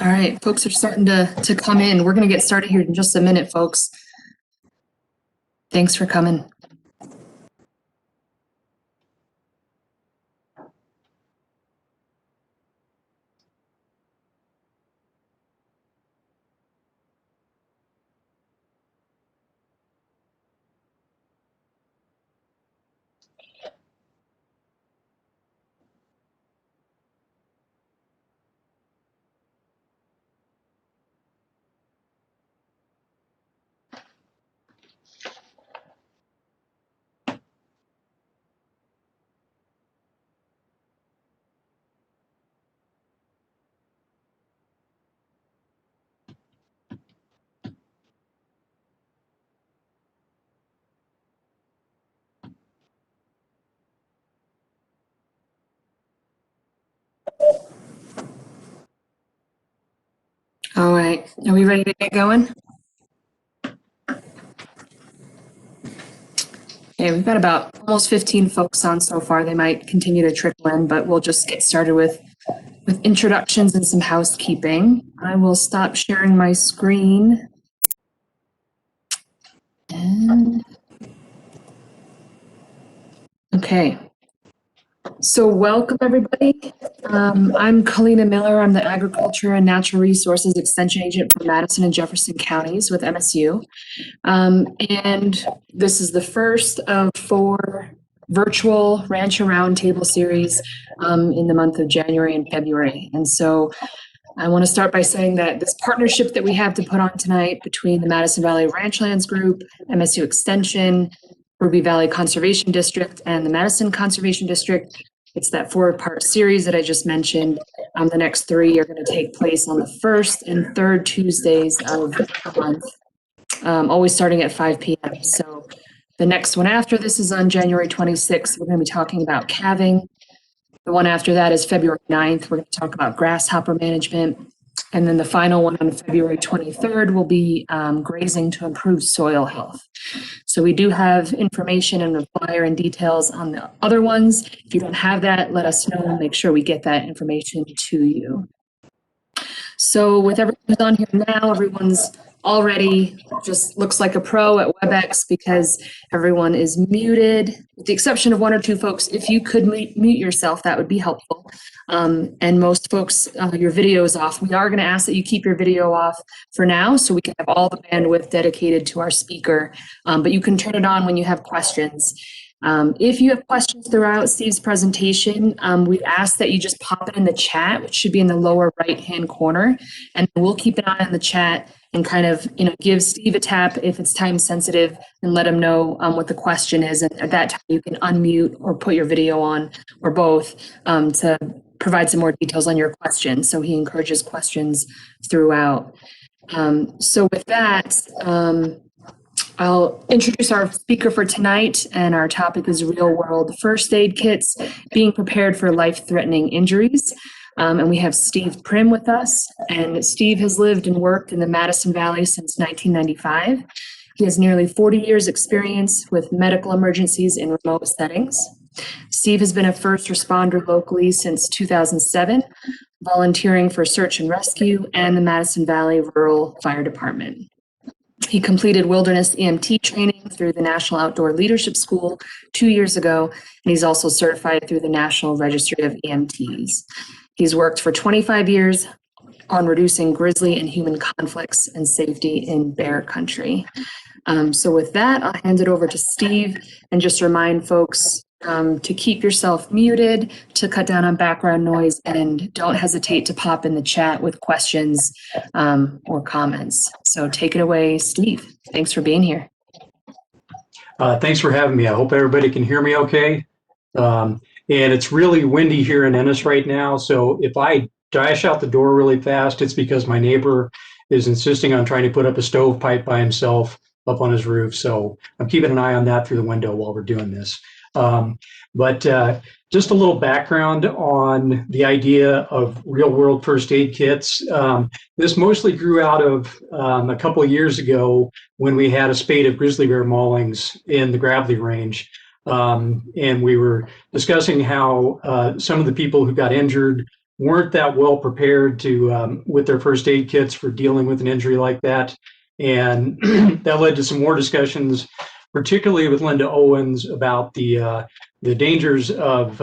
All right, folks are starting to come in. We're going to get started here in just a minute, folks. Thanks for coming. All right, are we ready to get going? Okay, we've got about almost 15 folks on so far. They might continue to trickle in, but we'll just get started with introductions and some housekeeping. I will stop sharing my screen. And okay. So welcome, everybody. I'm Kalina Miller. I'm the Agriculture and Natural Resources Extension Agent for Madison and Jefferson counties with MSU. And this is the first of 4 virtual Rancho Roundtable series in the month of January and February. And so I want to start by saying that this partnership that we have to put on tonight between the Madison Valley Ranchlands Group, MSU Extension, Ruby Valley Conservation District, and the Madison Conservation District, it's that 4-part series that I just mentioned. The next 3 are going to take place on the 1st and 3rd Tuesdays of the month, always starting at 5 p.m. So the next one after this is on January 26th. We're going to be talking about calving. The one after that is February 9th. We're going to talk about grasshopper management. And then the final one on February 23rd will be grazing to improve soil health. So we do have information and a flyer and details on the other ones. If you don't have that, let us know and make sure we get that information to you. So with everyone who's on here now, everyone's already just looks like a pro at WebEx because everyone is muted, with the exception of 1 or 2 folks. If you could mute yourself, that would be helpful. And most folks, your video is off. We are going to ask that you keep your video off for now so we can have all the bandwidth dedicated to our speaker. But you can turn it on when you have questions. If you have questions throughout Steve's presentation, we ask that you just pop it in the chat, which should be in the lower right-hand corner, and we'll keep an eye on the chat and kind of, give Steve a tap if it's time sensitive and let him know what the question is. And at that time, you can unmute or put your video on or both to provide some more details on your question. So he encourages questions throughout. So with that, I'll introduce our speaker for tonight, and our topic is real-world first aid kits, being prepared for life-threatening injuries. And we have Steve Prim with us, and Steve has lived and worked in the Madison Valley since 1995. He has nearly 40 years experience with medical emergencies in remote settings. Steve has been a first responder locally since 2007, volunteering for search and rescue and the Madison Valley Rural Fire Department. He completed wilderness EMT training through the National Outdoor Leadership School 2 years ago, and he's also certified through the National Registry of EMTs. He's worked for 25 years on reducing grizzly and human conflicts and safety in bear country. So with that, I'll hand it over to Steve and just remind folks to keep yourself muted, to cut down on background noise, and don't hesitate to pop in the chat with questions or comments. So take it away, Steve. Thanks for being here. Thanks for having me. I hope everybody can hear me okay. And it's really windy here in Ennis right now. So if I dash out the door really fast, it's because my neighbor is insisting on trying to put up a stovepipe by himself up on his roof. So I'm keeping an eye on that through the window while we're doing this. But just a little background on the idea of real-world first aid kits. This mostly grew out of a couple of years ago when we had a spate of grizzly bear maulings in the Gravely Range. And we were discussing how some of the people who got injured weren't that well prepared to with their first aid kits for dealing with an injury like that. And that led to some more discussions, particularly with Linda Owens, about the dangers of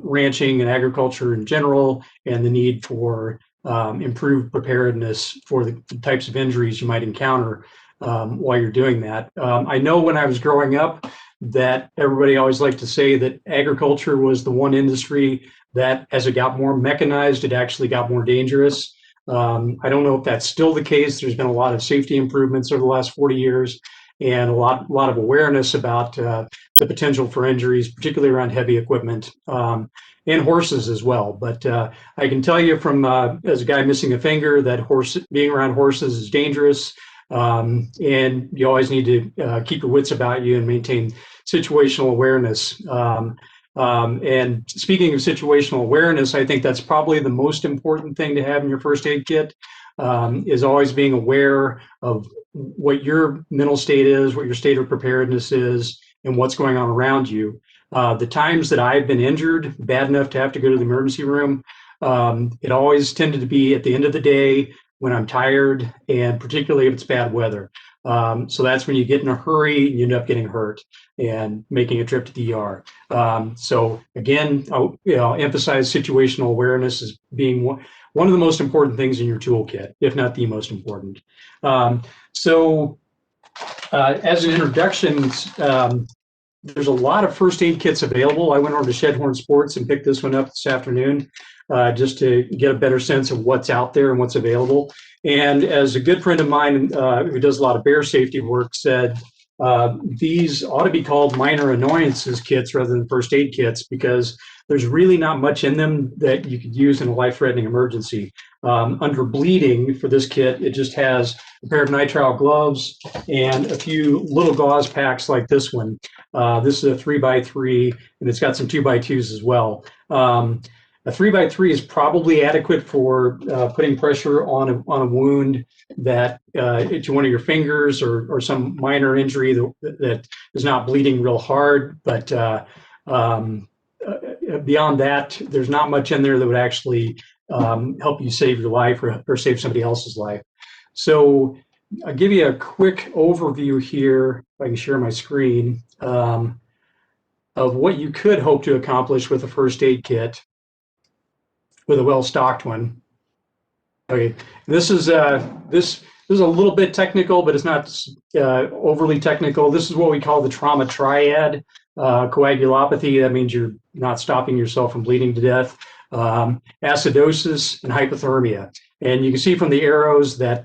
ranching and agriculture in general, and the need for improved preparedness for the types of injuries you might encounter while you're doing that. I know when I was growing up that everybody always liked to say that agriculture was the one industry that, as it got more mechanized, it actually got more dangerous. I don't know if that's still the case. There's been a lot of safety improvements over the last 40 years, and a lot of awareness about the potential for injuries, particularly around heavy equipment and horses as well. But I can tell you from, as a guy missing a finger, that being around horses is dangerous. And you always need to keep your wits about you and maintain situational awareness. And speaking of situational awareness, I think that's probably the most important thing to have in your first aid kit, is always being aware of what your mental state is, what your state of preparedness is, and what's going on around you. The times that I've been injured, bad enough to have to go to the emergency room, it always tended to be at the end of the day when I'm tired, and particularly if it's bad weather. So that's when you get in a hurry, you end up getting hurt and making a trip to the ER. So again, I'll emphasize situational awareness as being one of the most important things in your toolkit, if not the most important. So as an introduction, there's a lot of first aid kits available. I went over to Shedhorn Sports and picked this one up this afternoon just to get a better sense of what's out there and what's available. And as a good friend of mine who does a lot of bear safety work said, these ought to be called minor annoyances kits rather than first aid kits, because there's really not much in them that you could use in a life-threatening emergency. Under bleeding for this kit, it just has a pair of nitrile gloves and a few little gauze packs like this one. This is a 3x3, and it's got some 2x2s as well. A 3x3 is probably adequate for putting pressure on a wound that to one of your fingers, or some minor injury that is not bleeding real hard. But beyond that, there's not much in there that would actually help you save your life or save somebody else's life. So I'll give you a quick overview here, if I can share my screen, of what you could hope to accomplish with a first aid kit, with a well-stocked one. Okay, this is a little bit technical, but it's not overly technical. This is what we call the trauma triad. Coagulopathy, that means you're not stopping yourself from bleeding to death. Acidosis and hypothermia. And you can see from the arrows that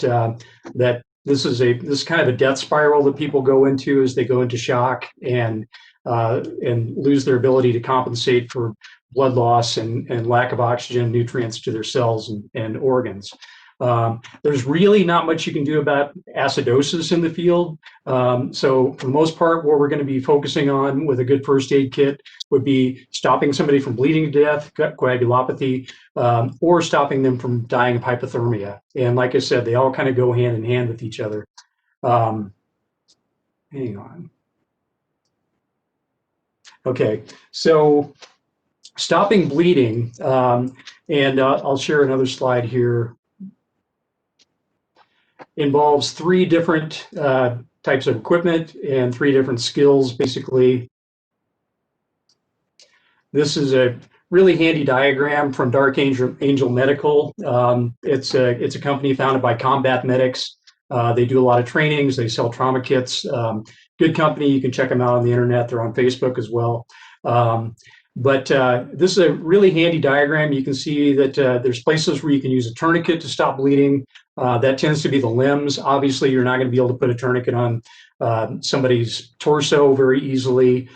this is kind of a death spiral that people go into as they go into shock and lose their ability to compensate for blood loss and lack of oxygen, nutrients to their cells and organs. There's really not much you can do about acidosis in the field. So for the most part, what we're going to be focusing on with a good first aid kit would be stopping somebody from bleeding to death, coagulopathy, or stopping them from dying of hypothermia. And like I said, they all kind of go hand in hand with each other. Hang on. Okay, so stopping bleeding, and I'll share another slide here, involves 3 different types of equipment and 3 different skills, basically. This is a really handy diagram from Dark Angel Medical. It's a company founded by combat medics. They do a lot of trainings. They sell trauma kits. Good company. You can check them out on the internet. They're on Facebook as well. But this is a really handy diagram. You can see that there's places where you can use a tourniquet to stop bleeding. That tends to be the limbs. Obviously, you're not going to be able to put a tourniquet on somebody's torso very easily.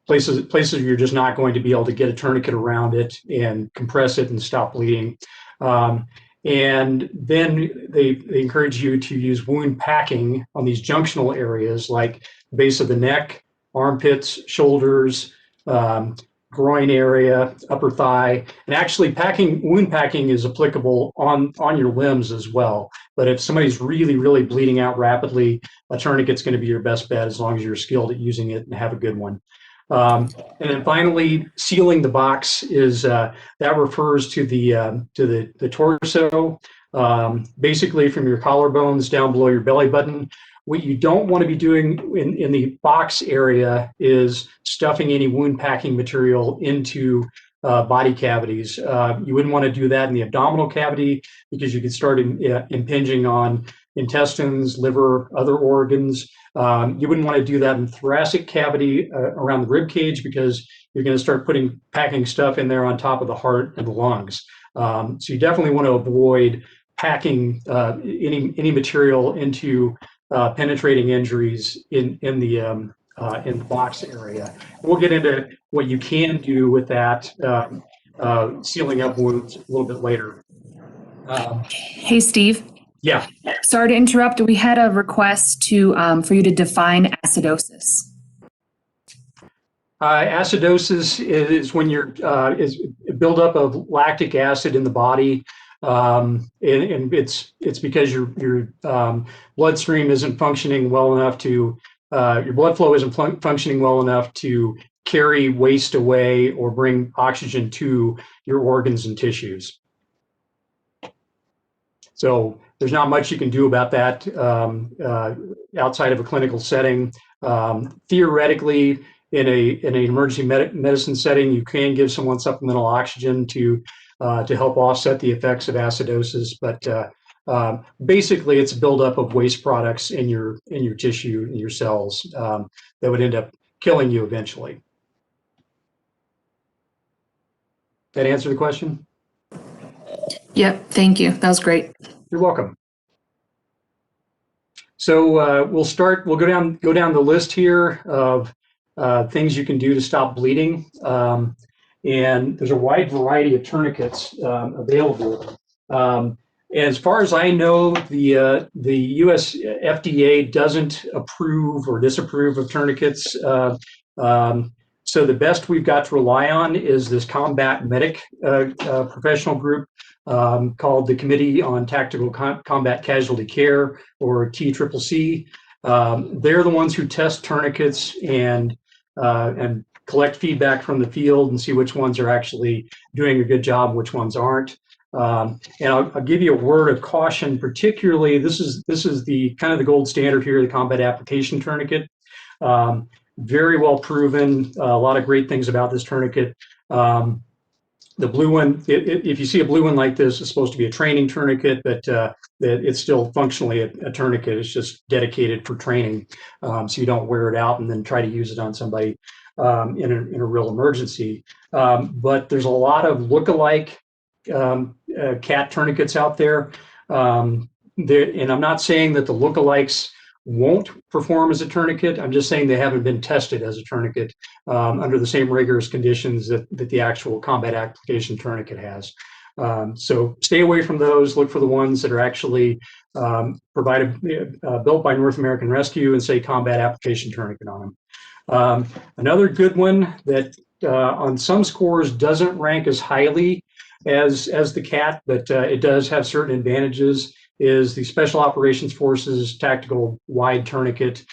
Places you're just not going to be able to get a tourniquet around it and compress it and stop bleeding. And then they encourage you to use wound packing on these junctional areas like the base of the neck, armpits, shoulders, groin area, upper thigh, and actually wound packing is applicable on your limbs as well. But if somebody's really, really bleeding out rapidly, a tourniquet's going to be your best bet as long as you're skilled at using it and have a good one. And then finally, sealing the box is that refers to the torso, basically from your collarbones down below your belly button. What you don't want to be doing in the box area is stuffing any wound packing material into body cavities. You wouldn't want to do that in the abdominal cavity because you could start impinging on intestines, liver, other organs. You wouldn't want to do that in the thoracic cavity around the rib cage because you're going to start packing stuff in there on top of the heart and the lungs. So you definitely want to avoid packing any material into penetrating injuries in the box area. We'll get into what you can do with that sealing up wounds a little bit later. Hey, Steve. Yeah. Sorry to interrupt. We had a request for you to define acidosis. Acidosis is when you're is buildup of lactic acid in the body, and it's because your bloodstream isn't functioning well enough to your blood flow isn't functioning well enough to carry waste away or bring oxygen to your organs and tissues. So there's not much you can do about that outside of a clinical setting. Theoretically, in an emergency medicine setting, you can give someone supplemental oxygen to help offset the effects of acidosis, but basically it's a buildup of waste products in your tissue, in your cells, that would end up killing you eventually. That answer the question? Yep, thank you. That was great. You're welcome. So we'll go down the list here of things you can do to stop bleeding. And there's a wide variety of tourniquets available. As far as I know, the US FDA doesn't approve or disapprove of tourniquets. So the best we've got to rely on is this Combat Medic professional group called the Committee on Tactical Combat Casualty Care, or TCCC. They're the ones who test tourniquets and collect feedback from the field and see which ones are actually doing a good job, which ones aren't. And I'll give you a word of caution. Particularly, this is the kind of the gold standard here, the combat application tourniquet. Very well proven. A lot of great things about this tourniquet. The blue one, if you see a blue one like this, it's supposed to be a training tourniquet, but it's still functionally a tourniquet. It's just dedicated for training, so you don't wear it out and then try to use it on somebody in a real emergency. But there's a lot of look-alike CAT tourniquets out there. And I'm not saying that the look-alikes won't perform as a tourniquet. I'm just saying they haven't been tested as a tourniquet under the same rigorous conditions that the actual combat application tourniquet has. So stay away from those. Look for the ones that are actually built by North American Rescue and say combat application tourniquet on them. Another good one that on some scores doesn't rank as highly as the CAT, but it does have certain advantages, is the Special Operations Forces Tactical Wide Tourniquet.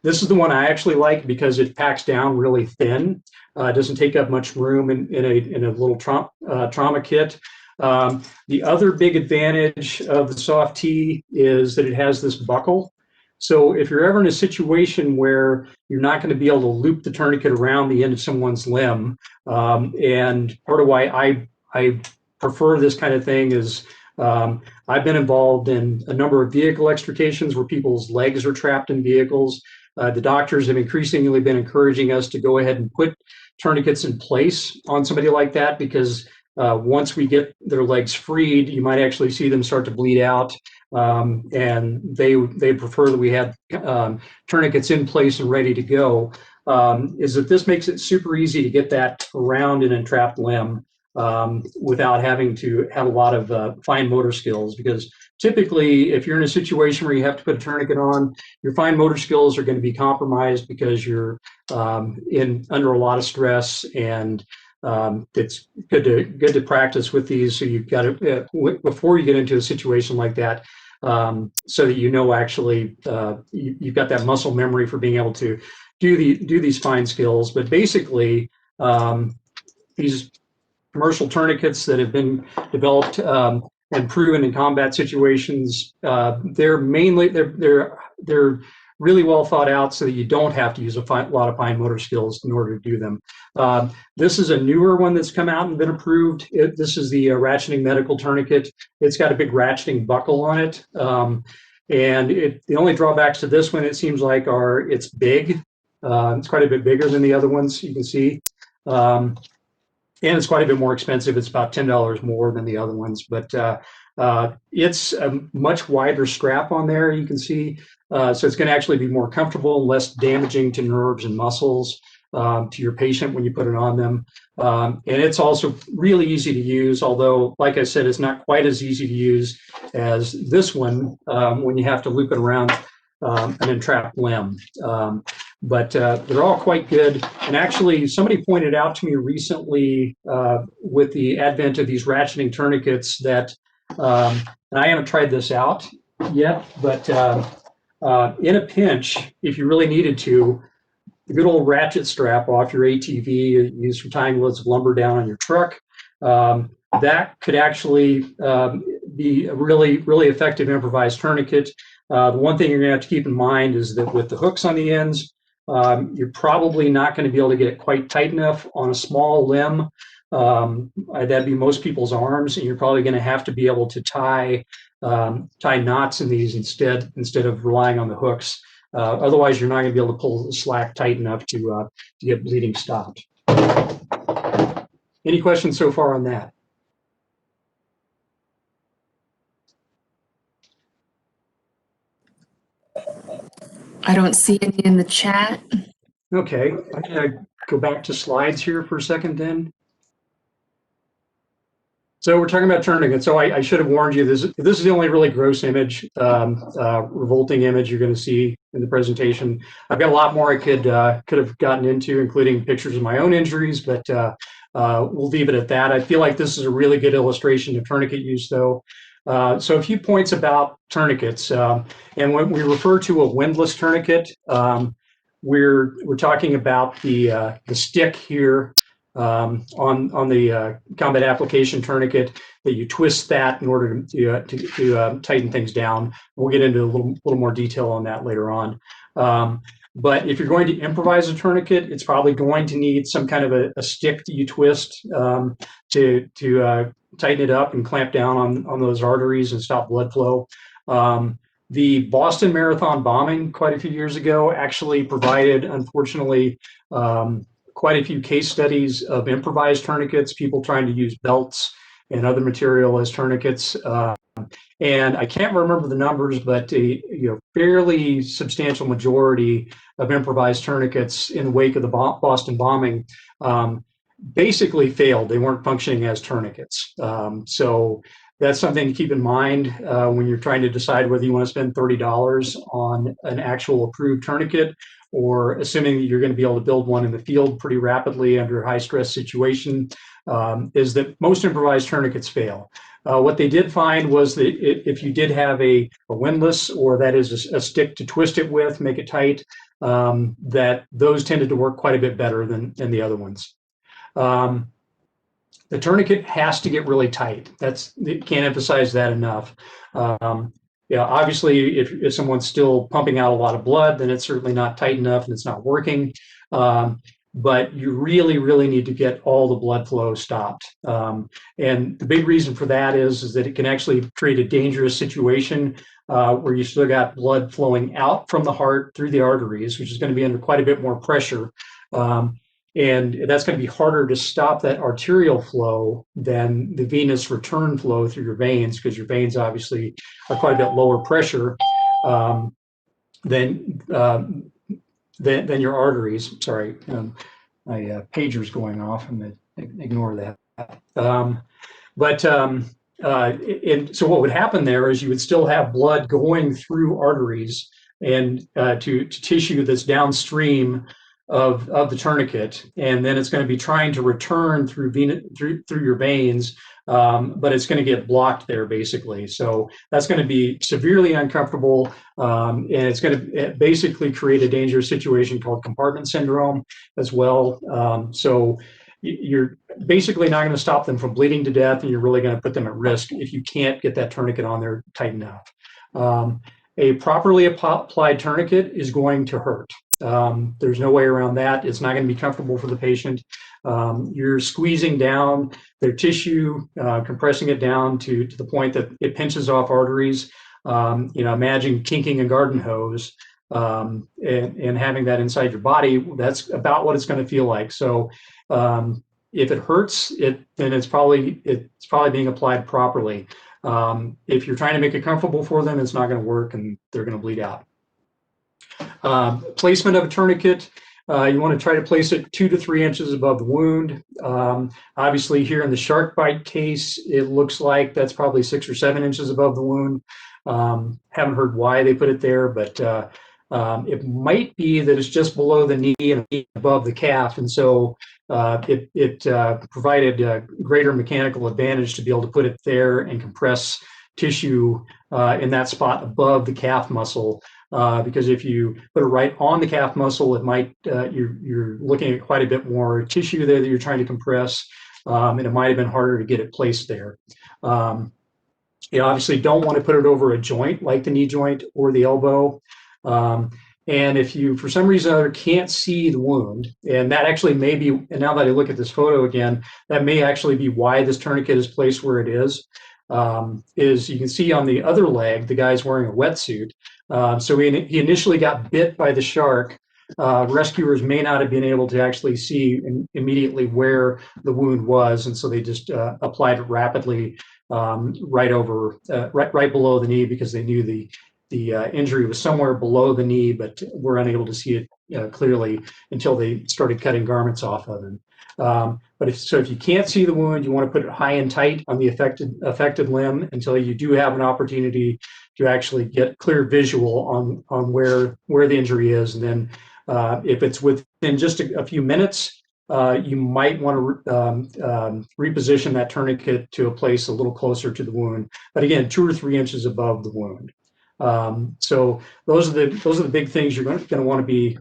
This is the one I actually like because it packs down really thin. It doesn't take up much room in a little trauma kit. The other big advantage of the Soft T is that it has this buckle. So if you're ever in a situation where you're not going to be able to loop the tourniquet around the end of someone's limb, and part of why I prefer this kind of thing is I've been involved in a number of vehicle extrications where people's legs are trapped in vehicles. The doctors have increasingly been encouraging us to go ahead and put tourniquets in place on somebody like that, because once we get their legs freed, you might actually see them start to bleed out. And they prefer that we have tourniquets in place and ready to go. Is that this makes it super easy to get that around an entrapped limb without having to have a lot of fine motor skills, because typically if you're in a situation where you have to put a tourniquet on, your fine motor skills are going to be compromised because you're under a lot of stress, and it's good to practice with these. So you've got to before you get into a situation like that, so that you know actually you've got that muscle memory for being able to do these fine skills. But basically, these commercial tourniquets that have been developed and proven in combat situations, they're really well thought out so that you don't have to use a lot of fine motor skills in order to do them. This is a newer one that's come out and been approved. This is the ratcheting medical tourniquet. It's got a big ratcheting buckle on it. And the only drawbacks to this one, it seems like, are it's big. It's quite a bit bigger than the other ones, you can see. And it's quite a bit more expensive. It's about $10 more than the other ones, but it's a much wider strap on there, you can see. So it's going to actually be more comfortable and less damaging to nerves and muscles to your patient when you put it on them. And it's also really easy to use, although, like I said, it's not quite as easy to use as this one when you have to loop it around an entrapped limb. But they're all quite good. And actually, somebody pointed out to me recently with the advent of these ratcheting tourniquets that, and I haven't tried this out yet, but in a pinch, if you really needed to, the good old ratchet strap off your ATV used for tying loads of lumber down on your truck, that could actually be a really, really effective improvised tourniquet. The one thing you're going to have to keep in mind is that with the hooks on the ends, you're probably not going to be able to get it quite tight enough on a small limb. That'd be most people's arms, and you're probably going to have to be able to tie knots in these instead of relying on the hooks. Otherwise, you're not going to be able to pull the slack tight enough to get bleeding stopped. Any questions so far on that? I don't see any in the chat. Okay, I'm going to go back to slides here for a second then. So we're talking about tourniquets. So I should have warned you, this is the only really gross image, revolting image you're going to see in the presentation. I've got a lot more I could have gotten into, including pictures of my own injuries, but we'll leave it at that. I feel like this is a really good illustration of tourniquet use, though. So a few points about tourniquets. And when we refer to a windlass tourniquet, we're talking about the stick here on the combat application tourniquet, that you twist that in order to tighten things down. We'll get into a little more detail on that later on. But if you're going to improvise a tourniquet, it's probably going to need some kind of a stick that you twist to tighten it up and clamp down on those arteries and stop blood flow. The Boston Marathon bombing quite a few years ago actually provided, unfortunately, quite a few case studies of improvised tourniquets, people trying to use belts and other material as tourniquets. And I can't remember the numbers, but a fairly substantial majority of improvised tourniquets in the wake of the Boston bombing basically failed. They weren't functioning as tourniquets. So that's something to keep in mind when you're trying to decide whether you want to spend $30 on an actual approved tourniquet, or assuming that you're going to be able to build one in the field pretty rapidly under a high stress situation, is that most improvised tourniquets fail. What they did find was that if you did have a windlass, or that is a stick to twist it with, make it tight, that those tended to work quite a bit better than the other ones. The tourniquet has to get really tight. Can't emphasize that enough. Obviously, if someone's still pumping out a lot of blood, then it's certainly not tight enough and it's not working. But you really, really need to get all the blood flow stopped. And the big reason for that is that it can actually create a dangerous situation where you still got blood flowing out from the heart through the arteries, which is going to be under quite a bit more pressure. And that's going to be harder to stop that arterial flow than the venous return flow through your veins, because your veins obviously are quite a bit lower pressure than your arteries. Sorry, my pager's going off. I'm going to ignore that. And so what would happen there is you would still have blood going through arteries and to tissue that's downstream of the tourniquet, and then it's going to be trying to return through your veins, but it's going to get blocked there basically. So that's going to be severely uncomfortable, and it's going to basically create a dangerous situation called compartment syndrome as well. So you're basically not going to stop them from bleeding to death, and you're really going to put them at risk if you can't get that tourniquet on there tight enough. A properly applied tourniquet is going to hurt. There's no way around that. It's not going to be comfortable for the patient. You're squeezing down their tissue, compressing it down to the point that it pinches off arteries. Imagine kinking a garden hose and having that inside your body. That's about what it's going to feel like. So if it hurts, then it's probably being applied properly. If you're trying to make it comfortable for them, it's not going to work, and they're going to bleed out. Placement of a tourniquet, you want to try to place it 2 to 3 inches above the wound. Obviously, here in the shark bite case, it looks like that's probably 6 or 7 inches above the wound. Haven't heard why they put it there, but it might be that it's just below the knee and above the calf, and so it provided a greater mechanical advantage to be able to put it there and compress tissue in that spot above the calf muscle. Because if you put it right on the calf muscle, it might you're looking at quite a bit more tissue there that you're trying to compress, and it might have been harder to get it placed there. You obviously don't want to put it over a joint like the knee joint or the elbow. And if you, for some reason or other, can't see the wound, and that actually may be, and now that I look at this photo again, that may actually be why this tourniquet is placed where it is you can see on the other leg, the guy's wearing a wetsuit. So he initially got bit by the shark. Rescuers may not have been able to actually see immediately where the wound was, and so they just applied it rapidly right below the knee, because they knew the injury was somewhere below the knee, but were unable to see it clearly until they started cutting garments off of him. But if you can't see the wound, you want to put it high and tight on the affected limb until you do have an opportunity to actually get clear visual on where the injury is. And then if it's within just a few minutes, you might want to reposition that tourniquet to a place a little closer to the wound, but again, 2 or 3 inches above the wound. So those are the big things you're going to want to be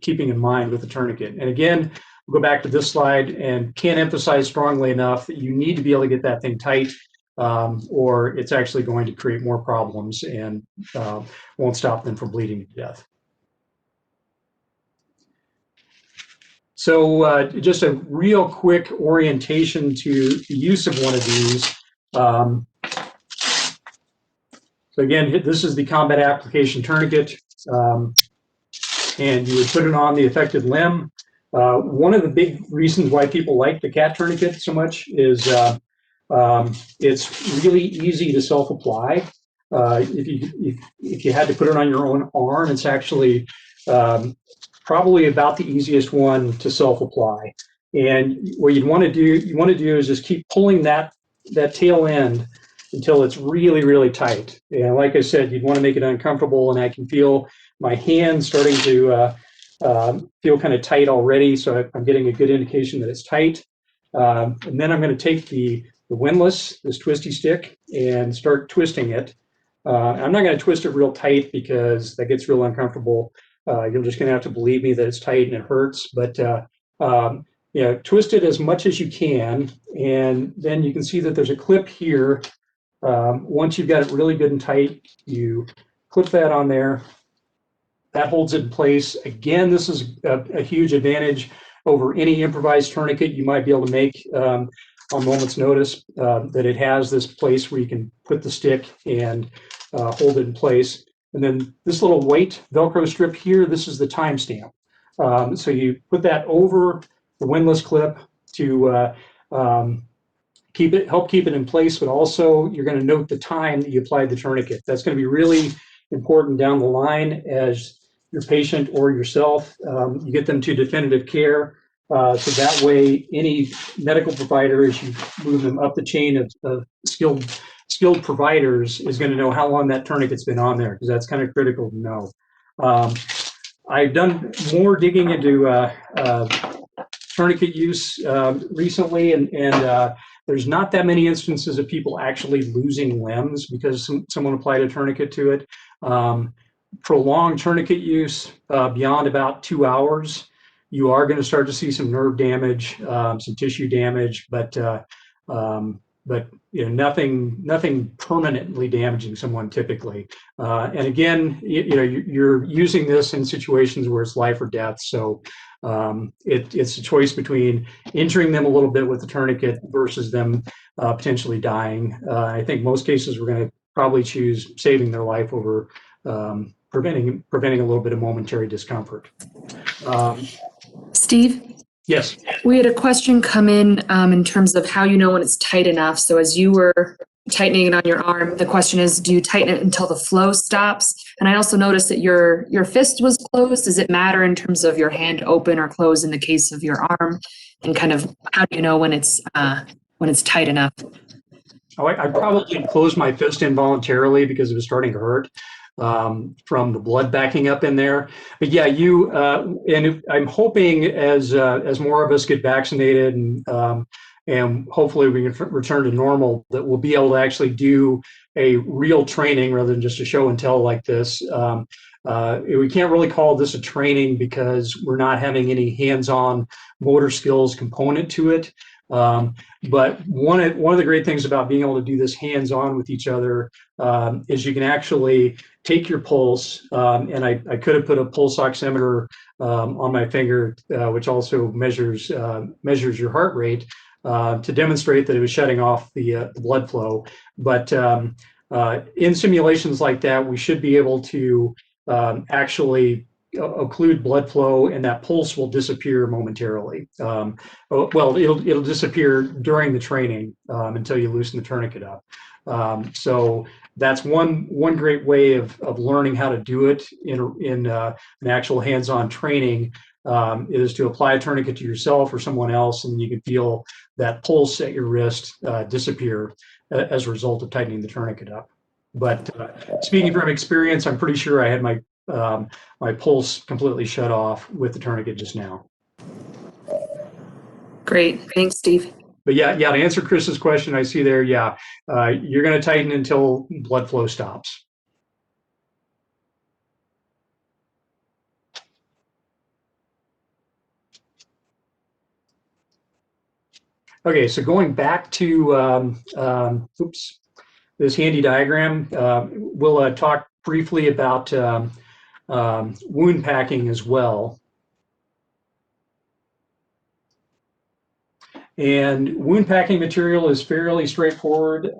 keeping in mind with the tourniquet. And again, we'll go back to this slide, and can't emphasize strongly enough that you need to be able to get that thing tight, or it's actually going to create more problems and won't stop them from bleeding to death. So just a real quick orientation to the use of one of these. So again, this is the combat application tourniquet, and you would put it on the affected limb. One of the big reasons why people like the cat tourniquet so much is it's really easy to self-apply. If you had to put it on your own arm, it's actually probably about the easiest one to self-apply. And what you want to do is just keep pulling that tail end until it's really, really tight. And like I said, you'd want to make it uncomfortable, and I can feel my hand starting to feel kind of tight already, so I'm getting a good indication that it's tight. And then I'm going to take the windlass, this twisty stick, and start twisting it. I'm not going to twist it real tight because that gets real uncomfortable. You're just going to have to believe me that it's tight and it hurts, but twist it as much as you can, and then you can see that there's a clip here. Once you've got it really good and tight, you clip that on there. That holds it in place. Again, this is a huge advantage over any improvised tourniquet you might be able to make on moment's notice, that it has this place where you can put the stick and hold it in place. And then this little white Velcro strip here, this is the timestamp. So you put that over the windlass clip to help keep it in place, but also you're going to note the time that you applied the tourniquet. That's going to be really important down the line as your patient or yourself, you get them to definitive care. So that way, any medical provider, as you move them up the chain of skilled providers, is going to know how long that tourniquet's been on there, because that's kind of critical to know. I've done more digging into tourniquet use recently, and there's not that many instances of people actually losing limbs because someone applied a tourniquet to it. Prolonged tourniquet use beyond about 2 hours, you are going to start to see some nerve damage, some tissue damage, but nothing permanently damaging someone typically. And again, you're using this in situations where it's life or death. So it's a choice between injuring them a little bit with the tourniquet versus them potentially dying. I think most cases we're going to probably choose saving their life over preventing a little bit of momentary discomfort. Steve? Yes. We had a question come in terms of how you know when it's tight enough. So as you were tightening it on your arm, the question is, do you tighten it until the flow stops? And I also noticed that your fist was closed. Does it matter in terms of your hand open or closed in the case of your arm? And kind of how do you know when it's tight enough? Oh, I probably closed my fist involuntarily because it was starting to hurt from the blood backing up in there. But yeah, and I'm hoping as more of us get vaccinated and hopefully we can return to normal, that we'll be able to actually do a real training rather than just a show and tell like this. We can't really call this a training because we're not having any hands-on motor skills component to it. But one of the great things about being able to do this hands-on with each other is you can actually take your pulse, and I could have put a pulse oximeter on my finger, which also measures your heart rate to demonstrate that it was shutting off the blood flow. But in simulations like that, we should be able to actually occlude blood flow, and that pulse will disappear momentarily. Well, it'll disappear during the training until you loosen the tourniquet up. So that's one great way of learning how to do it in an actual hands-on training is to apply a tourniquet to yourself or someone else, and you can feel that pulse at your wrist disappear as a result of tightening the tourniquet up. But speaking from experience, I'm pretty sure I had my pulse completely shut off with the tourniquet just now. Great, thanks, Steve. But yeah, to answer Chris's question, I see there, yeah, you're going to tighten until blood flow stops. Okay, so going back to this handy diagram, we'll talk briefly about wound packing as well. And wound packing material is fairly straightforward.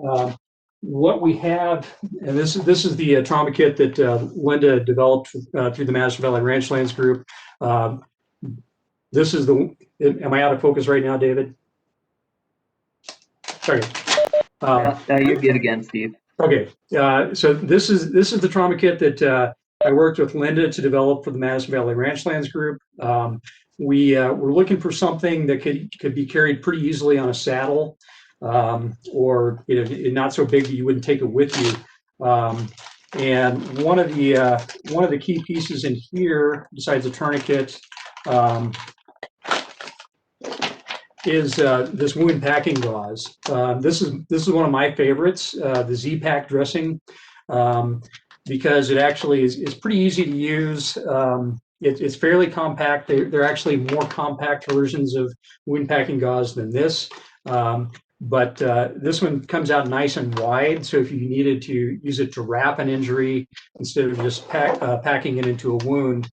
What we have, and this is the trauma kit that Linda developed through the Madison Valley Ranchlands Group. This is am I out of focus right now, David? Sorry. You're good again, Steve. Okay, so this is the trauma kit that I worked with Linda to develop for the Madison Valley Ranchlands Group. We're looking for something that could be carried pretty easily on a saddle, or not so big that you wouldn't take it with you. And one of the key pieces in here, besides the tourniquet, is this wound packing gauze. This is one of my favorites, the Z-Pak dressing, because it actually is pretty easy to use. It's fairly compact. They're actually more compact versions of wound packing gauze than this, but this one comes out nice and wide. So if you needed to use it to wrap an injury instead of just packing it into a wound,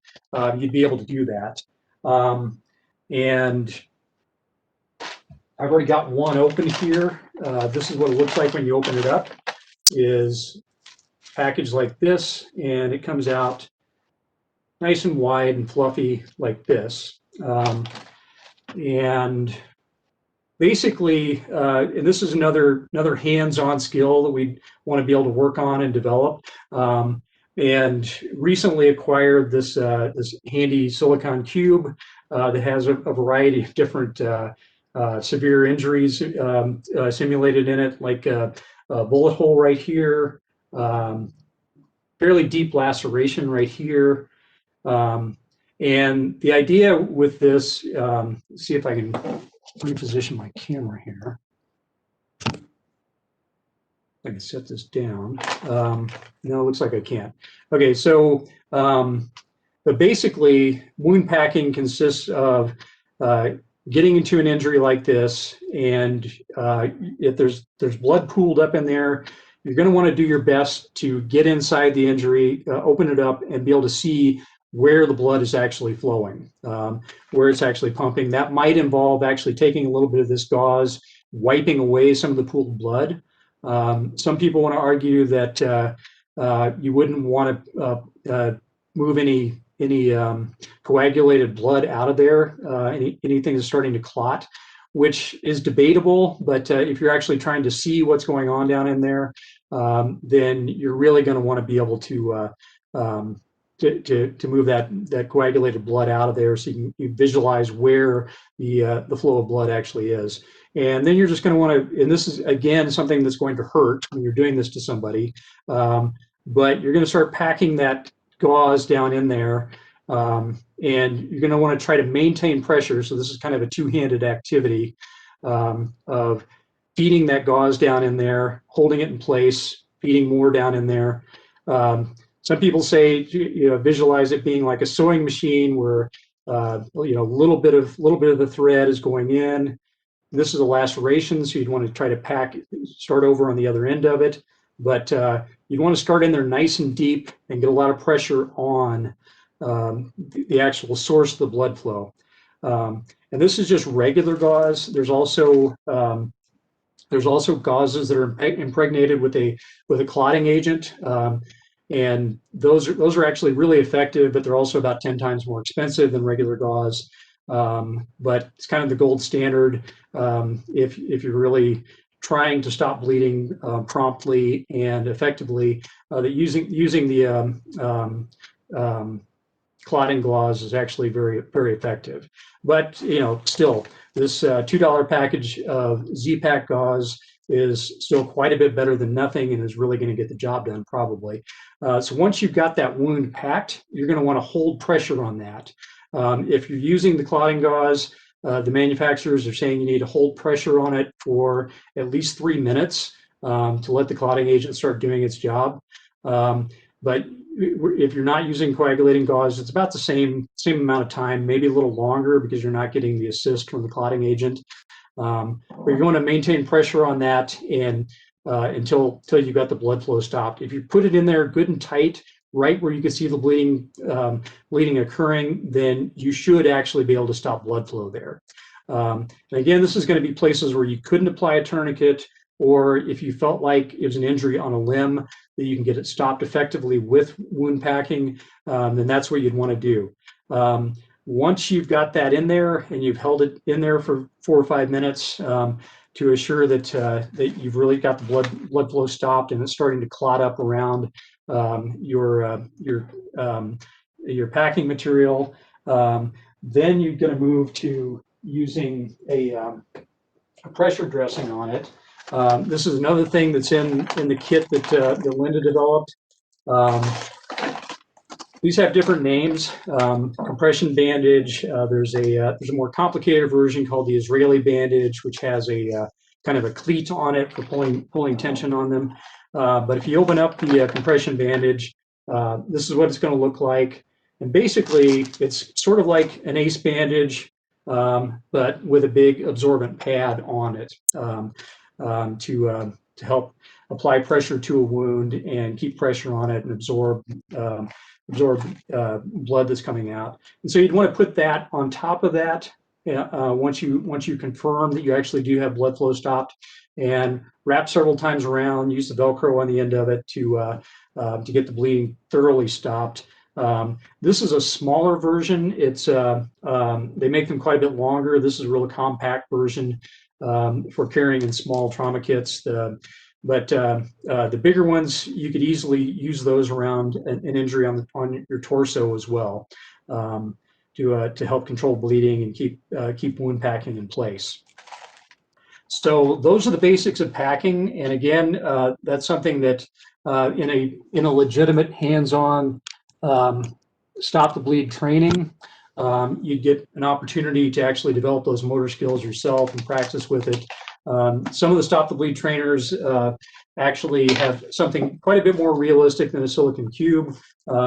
you'd be able to do that. And I've already got one open here. This is what it looks like when you open it up. Is packaged like this, and it comes out nice and wide and fluffy like this. And basically, and this is another hands-on skill that we want to be able to work on and develop. And recently acquired this handy silicone cube that has a variety of different severe injuries simulated in it, like a bullet hole right here, fairly deep laceration right here, And the idea with this, see if I can reposition my camera here. I can set this down. No, it looks like I can't. Okay, so but basically, wound packing consists of getting into an injury like this, and if there's blood pooled up in there, you're going to want to do your best to get inside the injury, open it up, and be able to see where the blood is actually flowing, where it's actually pumping. That might involve actually taking a little bit of this gauze, wiping away some of the pooled blood. Some people want to argue that you wouldn't want to move any coagulated blood out of there, anything that's starting to clot, which is debatable. But if you're actually trying to see what's going on down in there, then you're really going to want to be able to move that coagulated blood out of there, so you can visualize where the flow of blood actually is. And then you're just going to want to, and this is again something that's going to hurt when you're doing this to somebody, but you're going to start packing that gauze down in there, and you're going to want to try to maintain pressure. So this is kind of a two-handed activity of feeding that gauze down in there, holding it in place, feeding more down in there. Some people say, visualize it being like a sewing machine where a little bit of the thread is going in. This is a laceration, so you'd want to try to start over on the other end of it. But you'd want to start in there nice and deep and get a lot of pressure on the actual source of the blood flow. And this is just regular gauze. There's also gauzes that are impregnated with a clotting agent, and those are actually really effective, but they're also about 10 times more expensive than regular gauze. But it's kind of the gold standard if you're really trying to stop bleeding promptly and effectively. That using the clotting gauze is actually very, very effective. But still, this $2 package of Z-Pak gauze is still quite a bit better than nothing, and is really going to get the job done probably. So once you've got that wound packed, you're going to want to hold pressure on that. If you're using the clotting gauze, the manufacturers are saying you need to hold pressure on it for at least 3 minutes to let the clotting agent start doing its job. But if you're not using coagulating gauze, it's about the same amount of time, maybe a little longer, because you're not getting the assist from the clotting agent. But you're going to maintain pressure on that and until you got the blood flow stopped. If you put it in there good and tight, right where you can see the bleeding occurring, then you should actually be able to stop blood flow there. And again, this is going to be places where you couldn't apply a tourniquet, or if you felt like it was an injury on a limb that you can get it stopped effectively with wound packing, then that's what you'd want to do. Once you've got that in there and you've held it in there for 4 or 5 minutes to assure that that you've really got the blood flow stopped and it's starting to clot up around your packing material, then you're going to move to using a pressure dressing on it. This is another thing that's in the kit that Linda developed. These have different names. Compression bandage. There's a more complicated version called the Israeli bandage, which has a kind of a cleat on it for pulling tension on them. But if you open up the compression bandage, this is what it's going to look like. And basically, it's sort of like an ACE bandage, but with a big absorbent pad on it to help apply pressure to a wound and keep pressure on it and absorb blood that's coming out. And so you'd want to put that on top of that once you confirm that you actually do have blood flow stopped, and wrap several times around. Use the Velcro on the end of it to get the bleeding thoroughly stopped. This is a smaller version. It's they make them quite a bit longer. This is a real compact version for carrying in small trauma kits. But the bigger ones, you could easily use those around an injury on your torso as well, to help control bleeding and keep wound packing in place. So those are the basics of packing. And again, that's something that in a legitimate hands-on stop the bleed training. You get an opportunity to actually develop those motor skills yourself and practice with it. Some of the stop the bleed trainers actually have something quite a bit more realistic than a silicon cube.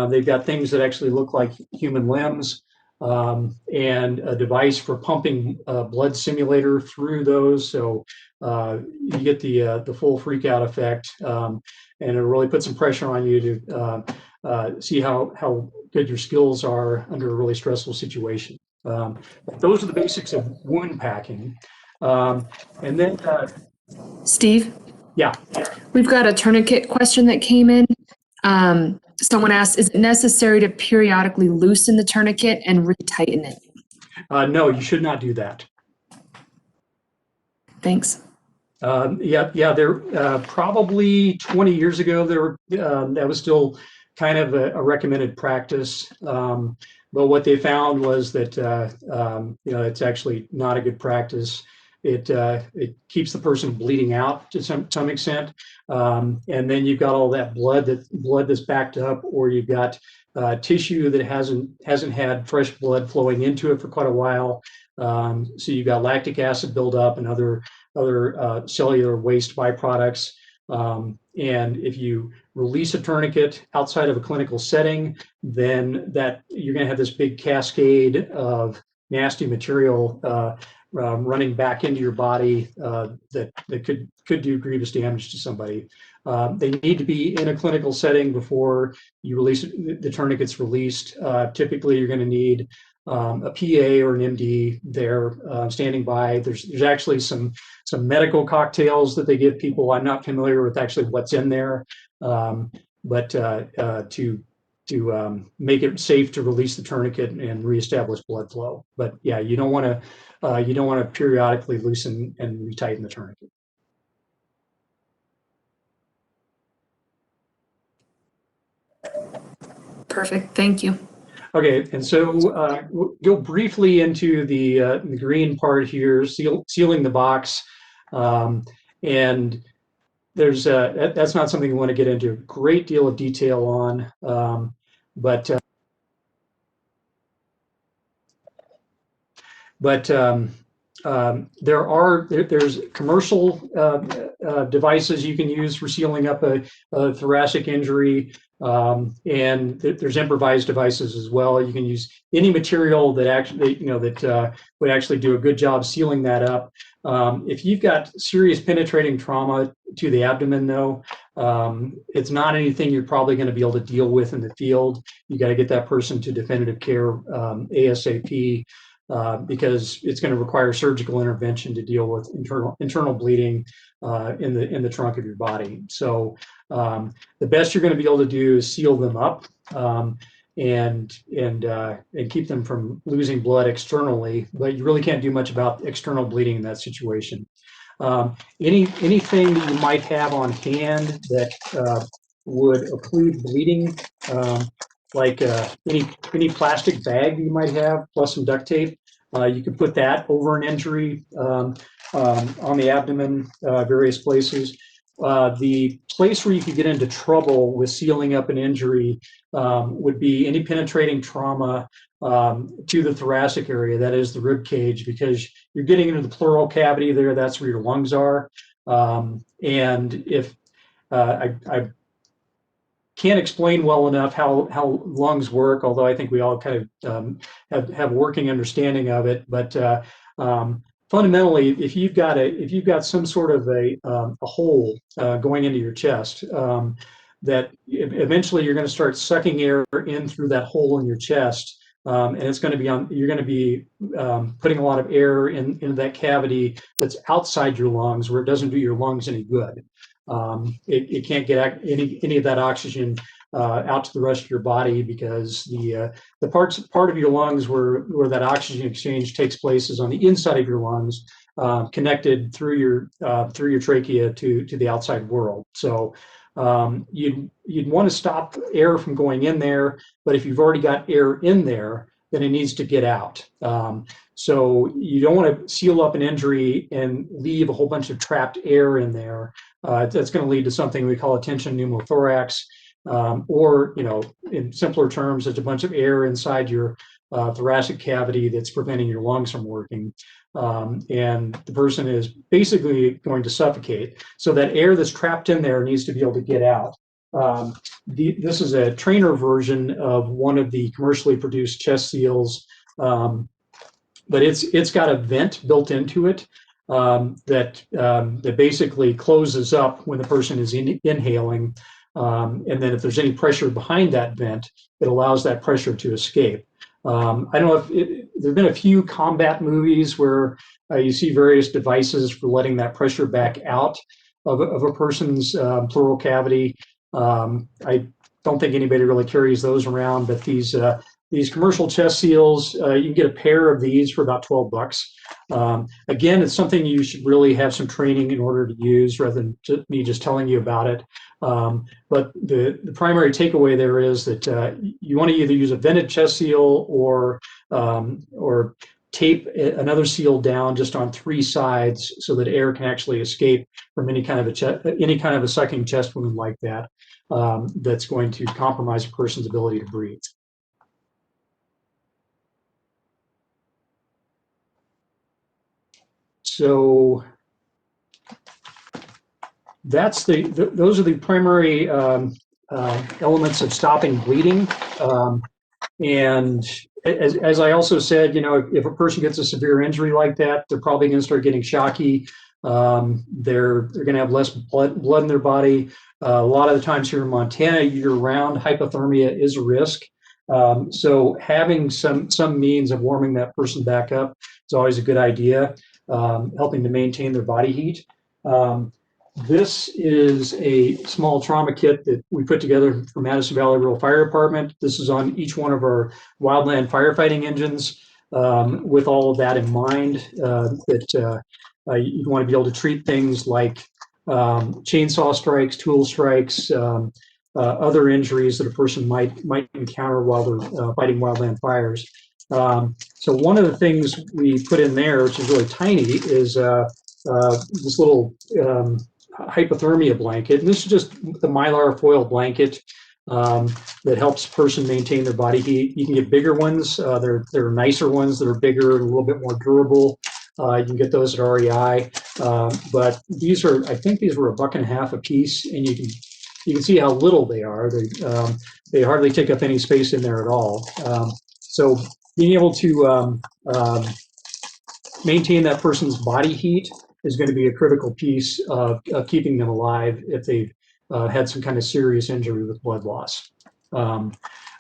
They've got things that actually look like human limbs, and a device for pumping blood simulator through those. So you get the full freak out effect, and it'll really put some pressure on you to see how good your skills are under a really stressful situation. Those are the basics of wound packing. And then, Steve, yeah. we've got a tourniquet question that came in. Someone asked, is it necessary to periodically loosen the tourniquet and retighten it? No, you should not do that. Thanks. There probably 20 years ago, that was still kind of a recommended practice. But what they found was that it's actually not a good practice. It keeps the person bleeding out to some extent, and then you've got all that blood that's backed up, or you've got tissue that hasn't had fresh blood flowing into it for quite a while. So you've got lactic acid buildup and other cellular waste byproducts. And if you release a tourniquet outside of a clinical setting, then that you're going to have this big cascade of nasty material running back into your body that could do grievous damage to somebody. They need to be in a clinical setting before you release the tourniquet's released. Typically, you're going to need a PA or an MD there standing by. There's actually some medical cocktails that they give people. I'm not familiar with actually what's in there, but to make it safe to release the tourniquet and reestablish blood flow. But yeah, you don't want to periodically loosen and retighten the tourniquet. Perfect. Thank you. Okay, and so we'll go briefly into the green part here, sealing the box, and there's that's not something we want to get into a great deal of detail on, but there's commercial devices you can use for sealing up a thoracic injury, and there's improvised devices as well. You can use any material that actually would actually do a good job sealing that up. If you've got serious penetrating trauma to the abdomen, though, it's not anything you're probably going to be able to deal with in the field. You got to get that person to definitive care ASAP. Because it's going to require surgical intervention to deal with internal bleeding in the trunk of your body. So the best you're going to be able to do is seal them up and keep them from losing blood externally. But you really can't do much about external bleeding in that situation. Anything that you might have on hand that would occlude bleeding, like any plastic bag you might have, plus some duct tape. You could put that over an injury on the abdomen, various places. The place where you could get into trouble with sealing up an injury would be any penetrating trauma to the thoracic area, that is the rib cage, because you're getting into the pleural cavity there, that's where your lungs are. And if I can't explain well enough how lungs work, although I think we all kind of have working understanding of it. But fundamentally, if you've got some sort of a hole going into your chest, that eventually you're going to start sucking air in through that hole in your chest, and it's going to be you're going to be putting a lot of air into that cavity that's outside your lungs, where it doesn't do your lungs any good. It can't get any of that oxygen out to the rest of your body, because the part of your lungs where that oxygen exchange takes place is on the inside of your lungs, connected through your trachea to the outside world. So you'd want to stop air from going in there, but if you've already got air in there, then it needs to get out. So you don't want to seal up an injury and leave a whole bunch of trapped air in there. That's going to lead to something we call a tension pneumothorax. or, in simpler terms, it's a bunch of air inside your thoracic cavity that's preventing your lungs from working. And the person is basically going to suffocate. So that air that's trapped in there needs to be able to get out. This is a trainer version of one of the commercially produced chest seals, but it's got a vent built into it that basically closes up when the person is inhaling. And then if there's any pressure behind that vent, it allows that pressure to escape. I don't know if there have been a few combat movies where you see various devices for letting that pressure back out of a person's pleural cavity. I don't think anybody really carries those around, but these commercial chest seals, you can get a pair of these for about $12. Again, it's something you should really have some training in order to use rather than me just telling you about it. But the primary takeaway there is that you want to either use a vented chest seal or tape another seal down just on 3 sides so that air can actually escape from any kind of a sucking chest wound like that. That's going to compromise a person's ability to breathe. So those are the primary elements of stopping bleeding. And as I also said, if a person gets a severe injury like that, they're probably going to start getting shocky. They're going to have less blood in their body. A lot of the times here in Montana, year-round, hypothermia is a risk. So having some means of warming that person back up is always a good idea, helping to maintain their body heat. This is a small trauma kit that we put together for Madison Valley Rural Fire Department. This is on each one of our wildland firefighting engines with all of that in mind, that you want to be able to treat things like chainsaw strikes, tool strikes, other injuries that a person might encounter while they're fighting wildland fires. So one of the things we put in there, which is really tiny, is this little hypothermia blanket. And this is just the Mylar foil blanket that helps a person maintain their body heat. You can get bigger ones. There are nicer ones that are bigger and a little bit more durable. You can get those at REI. But these are, I think these were $1.50 a piece, and you can see how little they are. They hardly take up any space in there at all. So being able to maintain that person's body heat is going to be a critical piece of keeping them alive if they've had some kind of serious injury with blood loss.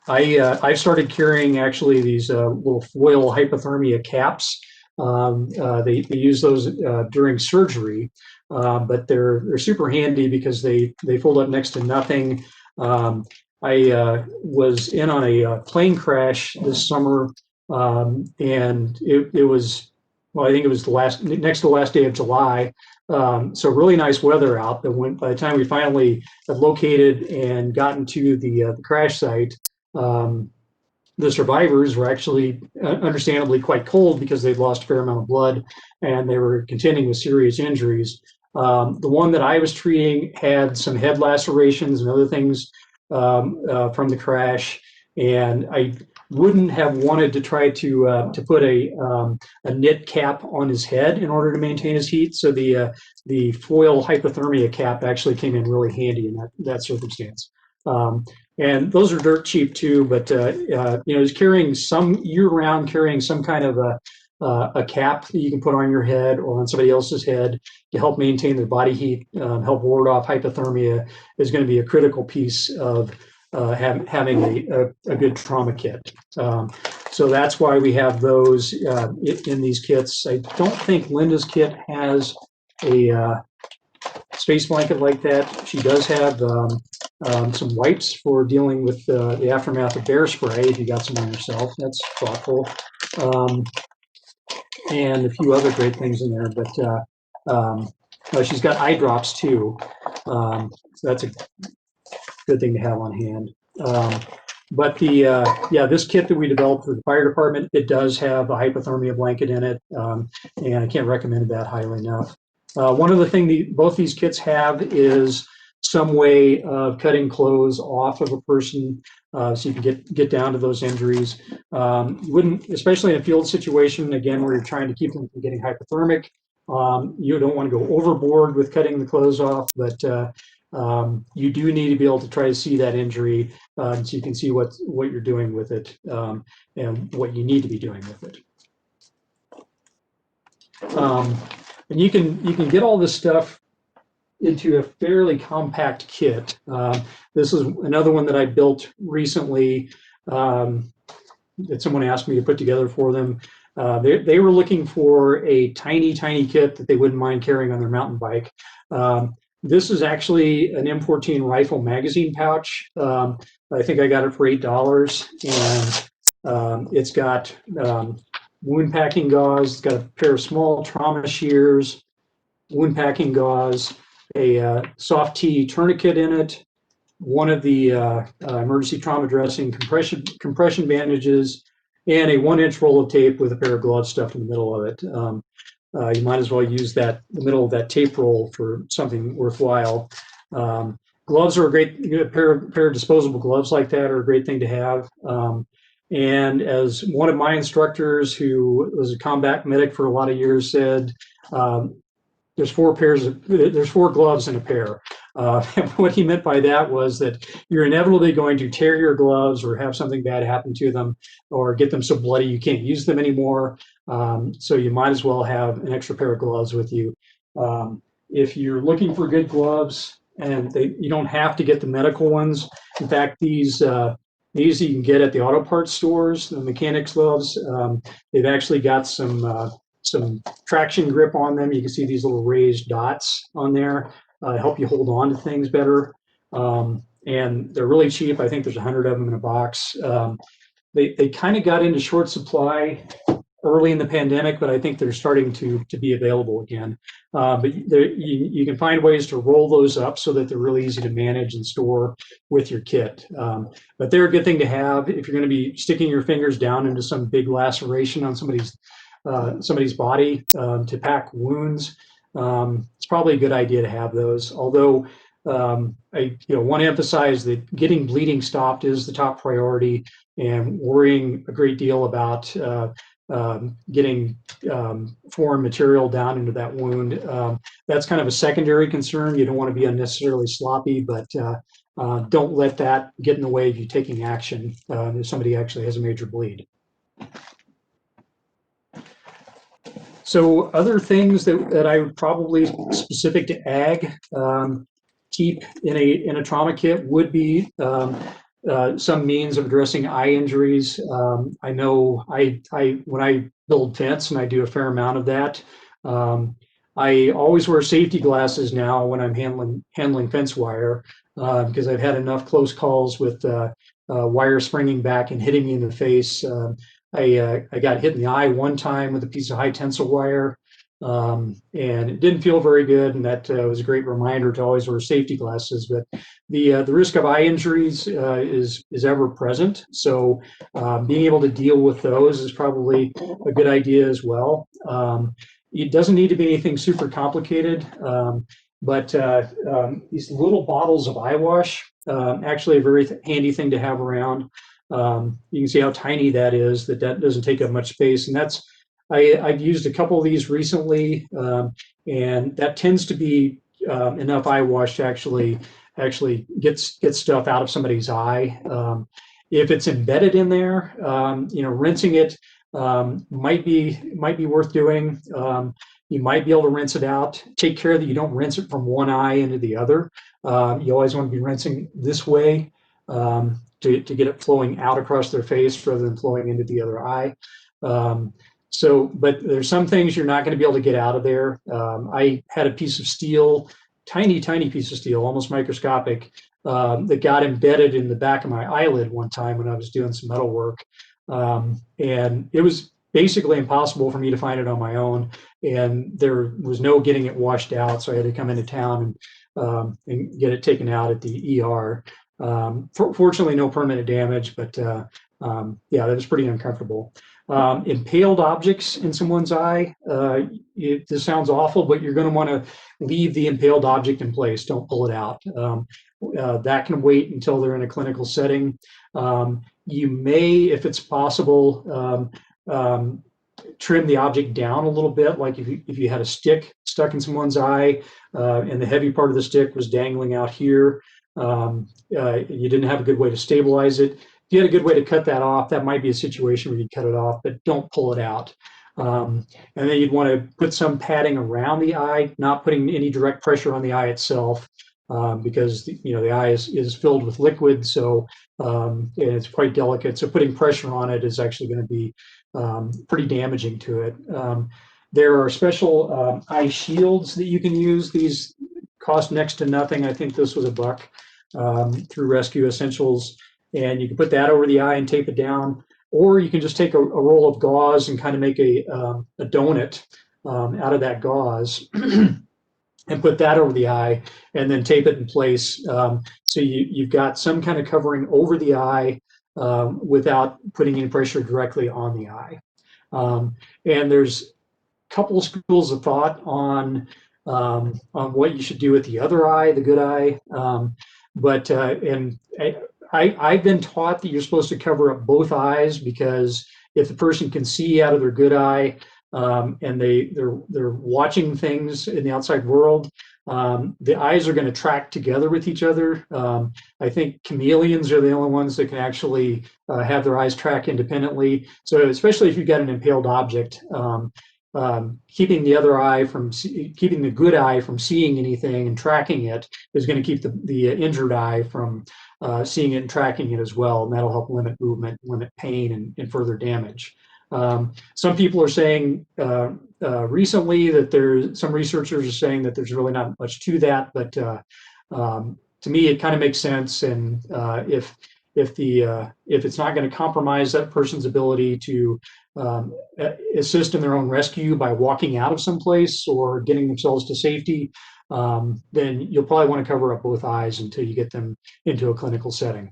I started carrying actually these little foil hypothermia caps. They use those during surgery, but they're super handy because they fold up next to nothing. I was in on a plane crash this summer, and it was, well, I think it was next to the last day of July. So really nice weather out. That by the time we finally had located and gotten to the crash site, the survivors were actually understandably quite cold because they'd lost a fair amount of blood and they were contending with serious injuries. The one that I was treating had some head lacerations and other things from the crash, and I wouldn't have wanted to try to put a knit cap on his head in order to maintain his heat. So the foil hypothermia cap actually came in really handy in that circumstance. And those are dirt cheap too, but he's carrying year-round carrying some kind of a cap that you can put on your head or on somebody else's head to help maintain their body heat, help ward off hypothermia, is going to be a critical piece of having a good trauma kit. So that's why we have those in these kits. I don't think Linda's kit has a space blanket like that. She does have some wipes for dealing with the aftermath of bear spray if you got some on yourself. That's thoughtful. And a few other great things in there, but she's got eye drops too. So that's a good thing to have on hand. But this kit that we developed for the fire department, it does have a hypothermia blanket in it, and I can't recommend that highly enough. One of the things both these kits have is some way of cutting clothes off of a person so you can get down to those injuries. You wouldn't, especially in a field situation, again, where you're trying to keep them from getting hypothermic. You don't want to go overboard with cutting the clothes off, but you do need to be able to try to see that injury so you can see what you're doing with it and what you need to be doing with it. And you can get all this stuff into a fairly compact kit. This is another one that I built recently that someone asked me to put together for them. They were looking for a tiny kit that they wouldn't mind carrying on their mountain bike. This is actually an M14 rifle magazine pouch. I think I got it for $8, and it's got wound packing gauze. It's got a pair of small trauma shears, wound packing gauze, a soft T tourniquet in it, one of the emergency trauma dressing compression bandages, and a 1-inch roll of tape with a pair of gloves stuffed in the middle of it. You might as well use the middle of that tape roll for something worthwhile. Gloves are a pair of disposable gloves like that are a great thing to have. And as one of my instructors, who was a combat medic for a lot of years, said, there's 4 gloves in a pair. What he meant by that was that you're inevitably going to tear your gloves or have something bad happen to them or get them so bloody you can't use them anymore. So you might as well have an extra pair of gloves with you. If you're looking for good gloves, and you don't have to get the medical ones. In fact, these you can get at the auto parts stores, the mechanics gloves. They've actually got some traction grip on them. You can see these little raised dots on there. Help you hold on to things better. And they're really cheap. I think there's 100 of them in a box. They kind of got into short supply early in the pandemic, but I think they're starting to be available again. But you can find ways to roll those up so that they're really easy to manage and store with your kit. But they're a good thing to have if you're going to be sticking your fingers down into some big laceration on somebody's body to pack wounds. It's probably a good idea to have those. Although I want to emphasize that getting bleeding stopped is the top priority, and worrying a great deal about getting foreign material down into that wound. That's kind of a secondary concern. You don't want to be unnecessarily sloppy, but don't let that get in the way of you taking action if somebody actually has a major bleed. So other things that I would probably specific to ag keep in a trauma kit would be some means of addressing eye injuries. I know when I build fence, and I do a fair amount of that, I always wear safety glasses now when I'm handling fence wire because I've had enough close calls with wire springing back and hitting me in the face. I got hit in the eye one time with a piece of high tensile wire, and it didn't feel very good, and that was a great reminder to always wear safety glasses. But the risk of eye injuries is ever present, so being able to deal with those is probably a good idea as well. It doesn't need to be anything super complicated, but these little bottles of eye wash actually a very handy thing to have around. You can see how tiny that is, that doesn't take up much space. And that's, I've used a couple of these recently, and that tends to be enough eye wash to actually get stuff out of somebody's eye. If it's embedded in there, rinsing it might be worth doing. You might be able to rinse it out. Take care that you don't rinse it from one eye into the other. You always want to be rinsing this way. To get it flowing out across their face rather than flowing into the other eye. But there's some things you're not going to be able to get out of there. I had a piece of steel, tiny piece of steel, almost microscopic, that got embedded in the back of my eyelid one time when I was doing some metal work. And it was basically impossible for me to find it on my own. And there was no getting it washed out. So I had to come into town and get it taken out at the ER. Fortunately, no permanent damage, but yeah, that was pretty uncomfortable. Impaled objects in someone's eye, this sounds awful, but you're going to want to leave the impaled object in place. Don't pull it out. That can wait until they're in a clinical setting. You may, if it's possible, trim the object down a little bit, like if you had a stick stuck in someone's eye and the heavy part of the stick was dangling out here, you didn't have a good way to stabilize it. If you had a good way to cut that off, that might be a situation where you cut it off, but don't pull it out. And then you'd want to put some padding around the eye, not putting any direct pressure on the eye itself, because the eye is filled with liquid, so and it's quite delicate. So putting pressure on it is actually going to be pretty damaging to it. There are special eye shields that you can use. These cost next to nothing. I think this was $1 through Rescue Essentials, and you can put that over the eye and tape it down, or you can just take a roll of gauze and kind of make a donut out of that gauze and put that over the eye and then tape it in place. So you've got some kind of covering over the eye without putting any pressure directly on the eye. And there's a couple of schools of thought on what you should do with the other eye, the good eye. I've been taught that you're supposed to cover up both eyes, because if the person can see out of their good eye and they're watching things in the outside world, the eyes are going to track together with each other. I think chameleons are the only ones that can actually have their eyes track independently. So especially if you've got an impaled object, keeping the other eye keeping the good eye from seeing anything and tracking it is going to keep the injured eye from seeing it and tracking it as well, and that'll help limit movement, limit pain, and further damage. Some people are saying recently that some researchers are saying that there's really not much to that, but to me it kind of makes sense. And if it's not going to compromise that person's ability to assist in their own rescue by walking out of some place or getting themselves to safety, then you'll probably want to cover up both eyes until you get them into a clinical setting.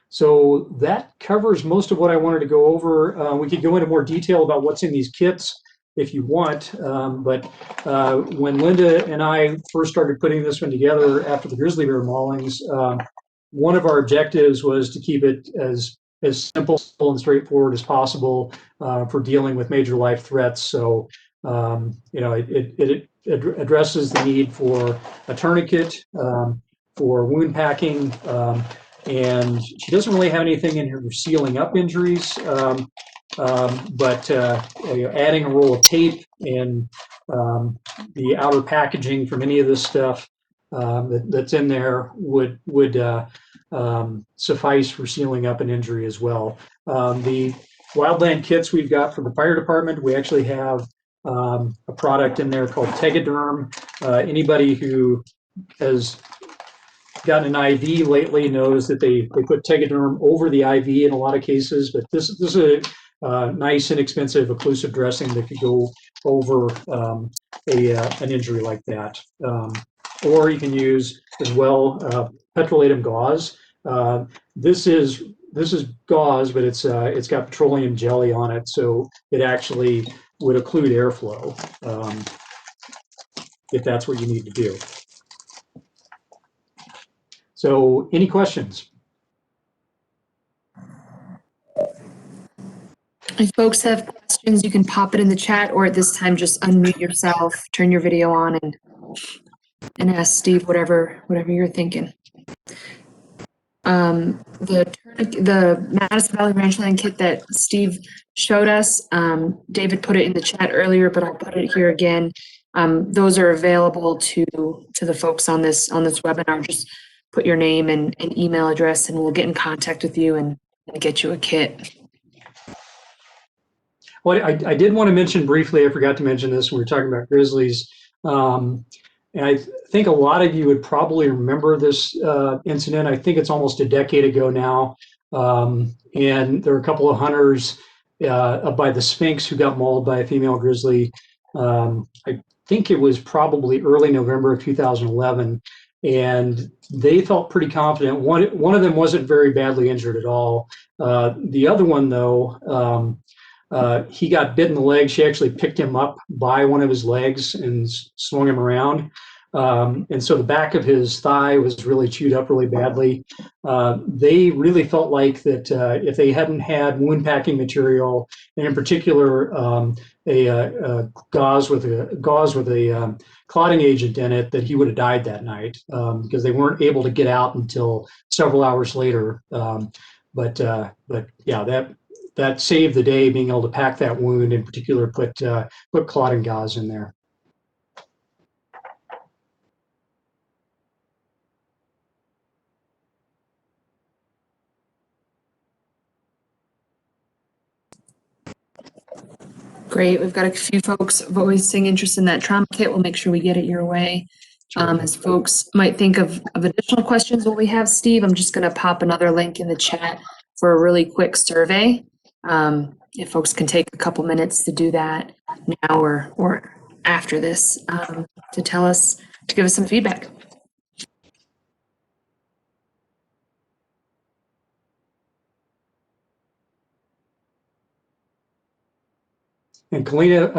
So that covers most of what I wanted to go over. We could go into more detail about what's in these kits if you want, but when Linda and I first started putting this one together after the grizzly bear maulings, one of our objectives was to keep it as simple and straightforward as possible for dealing with major life threats. So it addresses the need for a tourniquet, for wound packing, and she doesn't really have anything in here for sealing up injuries, but adding a roll of tape and the outer packaging from any of this stuff that's in there would suffice for sealing up an injury as well. The wildland kits we've got for the fire department, we actually have a product in there called Tegaderm. Anybody who has gotten an IV lately knows that they put Tegaderm over the IV in a lot of cases, but this is a nice, inexpensive, occlusive dressing that could go over an injury like that. Or you can use as well petrolatum gauze. This is gauze, but it's got petroleum jelly on it, so it actually would occlude airflow if that's what you need to do. So, any questions? If folks have questions, you can pop it in the chat, or at this time, just unmute yourself, turn your video on, and ask Steve whatever you're thinking. The Madison Valley Ranchland kit that Steve showed us, David put it in the chat earlier, but I'll put it here again. Those are available to the folks on this webinar. Just put your name and email address, and we'll get in contact with you and get you a kit. Well, I did want to mention briefly, I forgot to mention this when we were talking about grizzlies. And I think a lot of you would probably remember this incident. I think it's almost a decade ago now. And there were a couple of hunters up by the Sphinx who got mauled by a female grizzly. I think it was probably early November of 2011. and they felt pretty confident. One of them wasn't very badly injured at all. The other one, though, he got bit in the leg. She actually picked him up by one of his legs and swung him around. And so the back of his thigh was really chewed up really badly. They really felt like that if they hadn't had wound packing material, and in particular a gauze with a clotting agent in it, that he would have died that night because they weren't able to get out until several hours later. But yeah, that saved the day, being able to pack that wound, in particular put clotting gauze in there. Great. We've got a few folks voicing interest in that trauma kit. We'll make sure we get it your way. As folks might think of additional questions while we have Steve, I'm just going to pop another link in the chat for a really quick survey. If folks can take a couple minutes to do that now or after this to give us some feedback. And Kalina,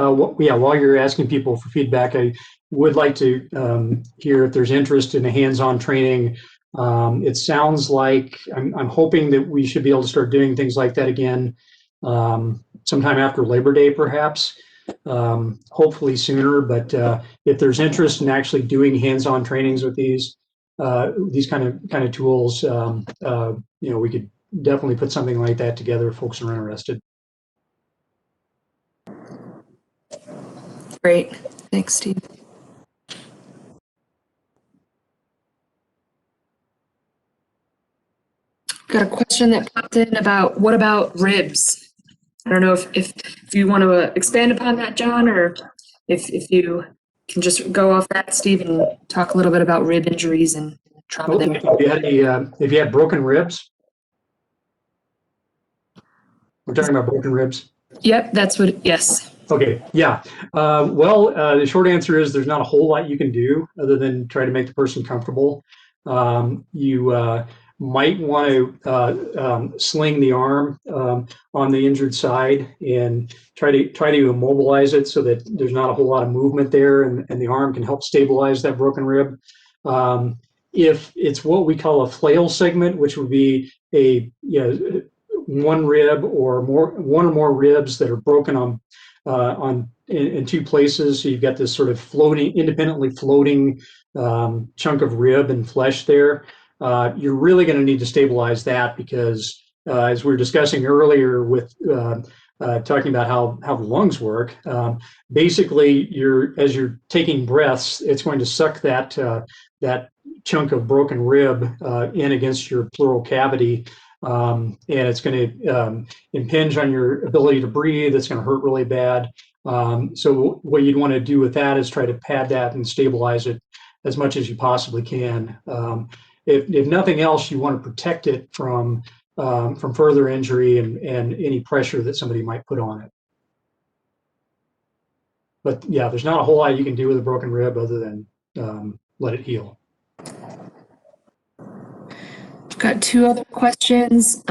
while you're asking people for feedback, I would like to hear if there's interest in a hands-on training. It sounds like I'm hoping that we should be able to start doing things like that again sometime after Labor Day, perhaps. Hopefully sooner. But if there's interest in actually doing hands-on trainings with these kind of tools, we could definitely put something like that together if folks are interested. Great. Thanks, Steve. Got a question that popped in about what about ribs? I don't know if you want to expand upon that, John, or if you can just go off that, Steve, and talk a little bit about rib injuries and trauma there. If you had broken ribs, we're talking about broken ribs. Yep, that's what. Yes. Okay. Yeah. The short answer is there's not a whole lot you can do other than try to make the person comfortable. You might want to sling the arm on the injured side and try to immobilize it so that there's not a whole lot of movement there, and the arm can help stabilize that broken rib. If it's what we call a flail segment, which would be one rib or one or more ribs that are broken in two places, so you've got this sort of independently floating chunk of rib and flesh there. You're really going to need to stabilize that because, as we were discussing earlier with talking about how the lungs work, basically as you're taking breaths, it's going to suck that chunk of broken rib in against your pleural cavity, and it's going to impinge on your ability to breathe. It's going to hurt really bad. So what you'd want to do with that is try to pad that and stabilize it as much as you possibly can. If nothing else, you want to protect it from further injury and any pressure that somebody might put on it. But yeah, there's not a whole lot you can do with a broken rib other than let it heal. Got two other questions.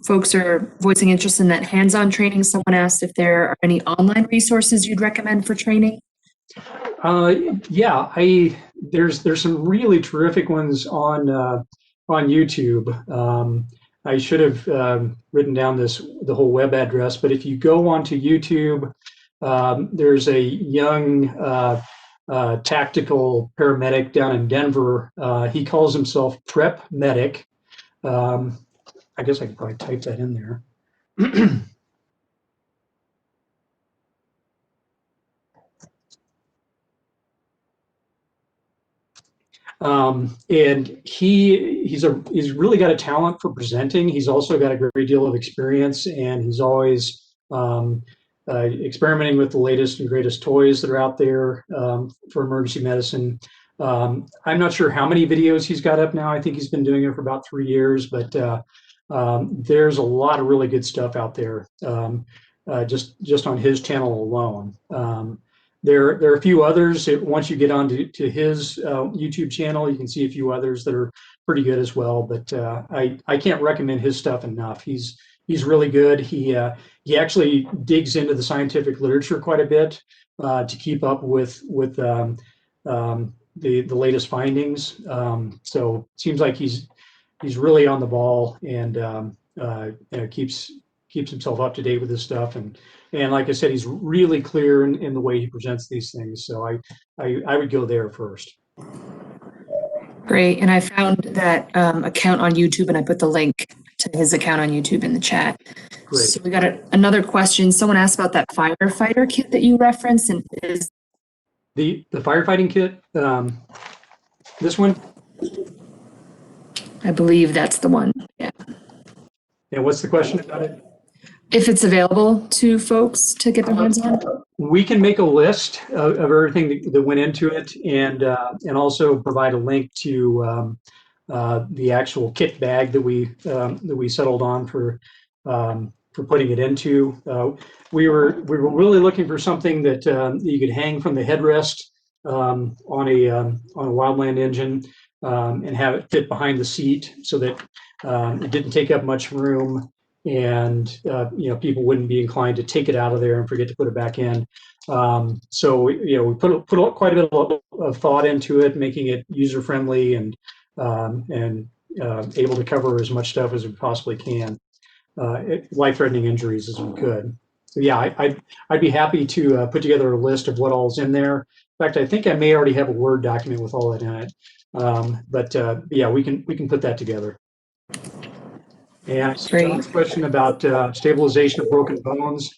Folks are voicing interest in that hands-on training. Someone asked if there are any online resources you'd recommend for training. Yeah, there's some really terrific ones on YouTube. I should have written down the whole web address, but if you go onto YouTube, there's a young tactical paramedic down in Denver. He calls himself Prep Medic. I guess I could probably type that in there. And he's really got a talent for presenting. He's also got a great deal of experience, and he's always experimenting with the latest and greatest toys that are out there for emergency medicine. I'm not sure how many videos he's got up now. I think he's been doing it for about 3 years, but there's a lot of really good stuff out there just on his channel alone. There are a few others. Once you get onto his YouTube channel, you can see a few others that are pretty good as well. But I can't recommend his stuff enough. He's really good. He actually digs into the scientific literature quite a bit to keep up with the latest findings. So it seems like he's really on the ball and keeps himself up to date with this stuff. And like I said, he's really clear in the way he presents these things. So I would go there first. Great. And I found that account on YouTube, and I put the link to his account on YouTube in the chat. Great. So we got another question. Someone asked about that firefighter kit that you referenced, and is the firefighting kit, this one? I believe that's the one. Yeah. And what's the question about it? If it's available to folks to get their hands on. We can make a list of everything that went into it, and also provide a link to the actual kit bag that we settled on for putting it into. We were really looking for something that you could hang from the headrest on a wildland engine and have it fit behind the seat so that it didn't take up much room, and people wouldn't be inclined to take it out of there and forget to put it back in. So we put quite a bit of thought into it, making it user friendly and able to cover as much stuff as we possibly can, life-threatening injuries as we could. So yeah, I'd be happy to put together a list of what all's in there. In fact, I think I may already have a Word document with all that in it. But yeah, we can put that together. And John's question about stabilization of broken bones.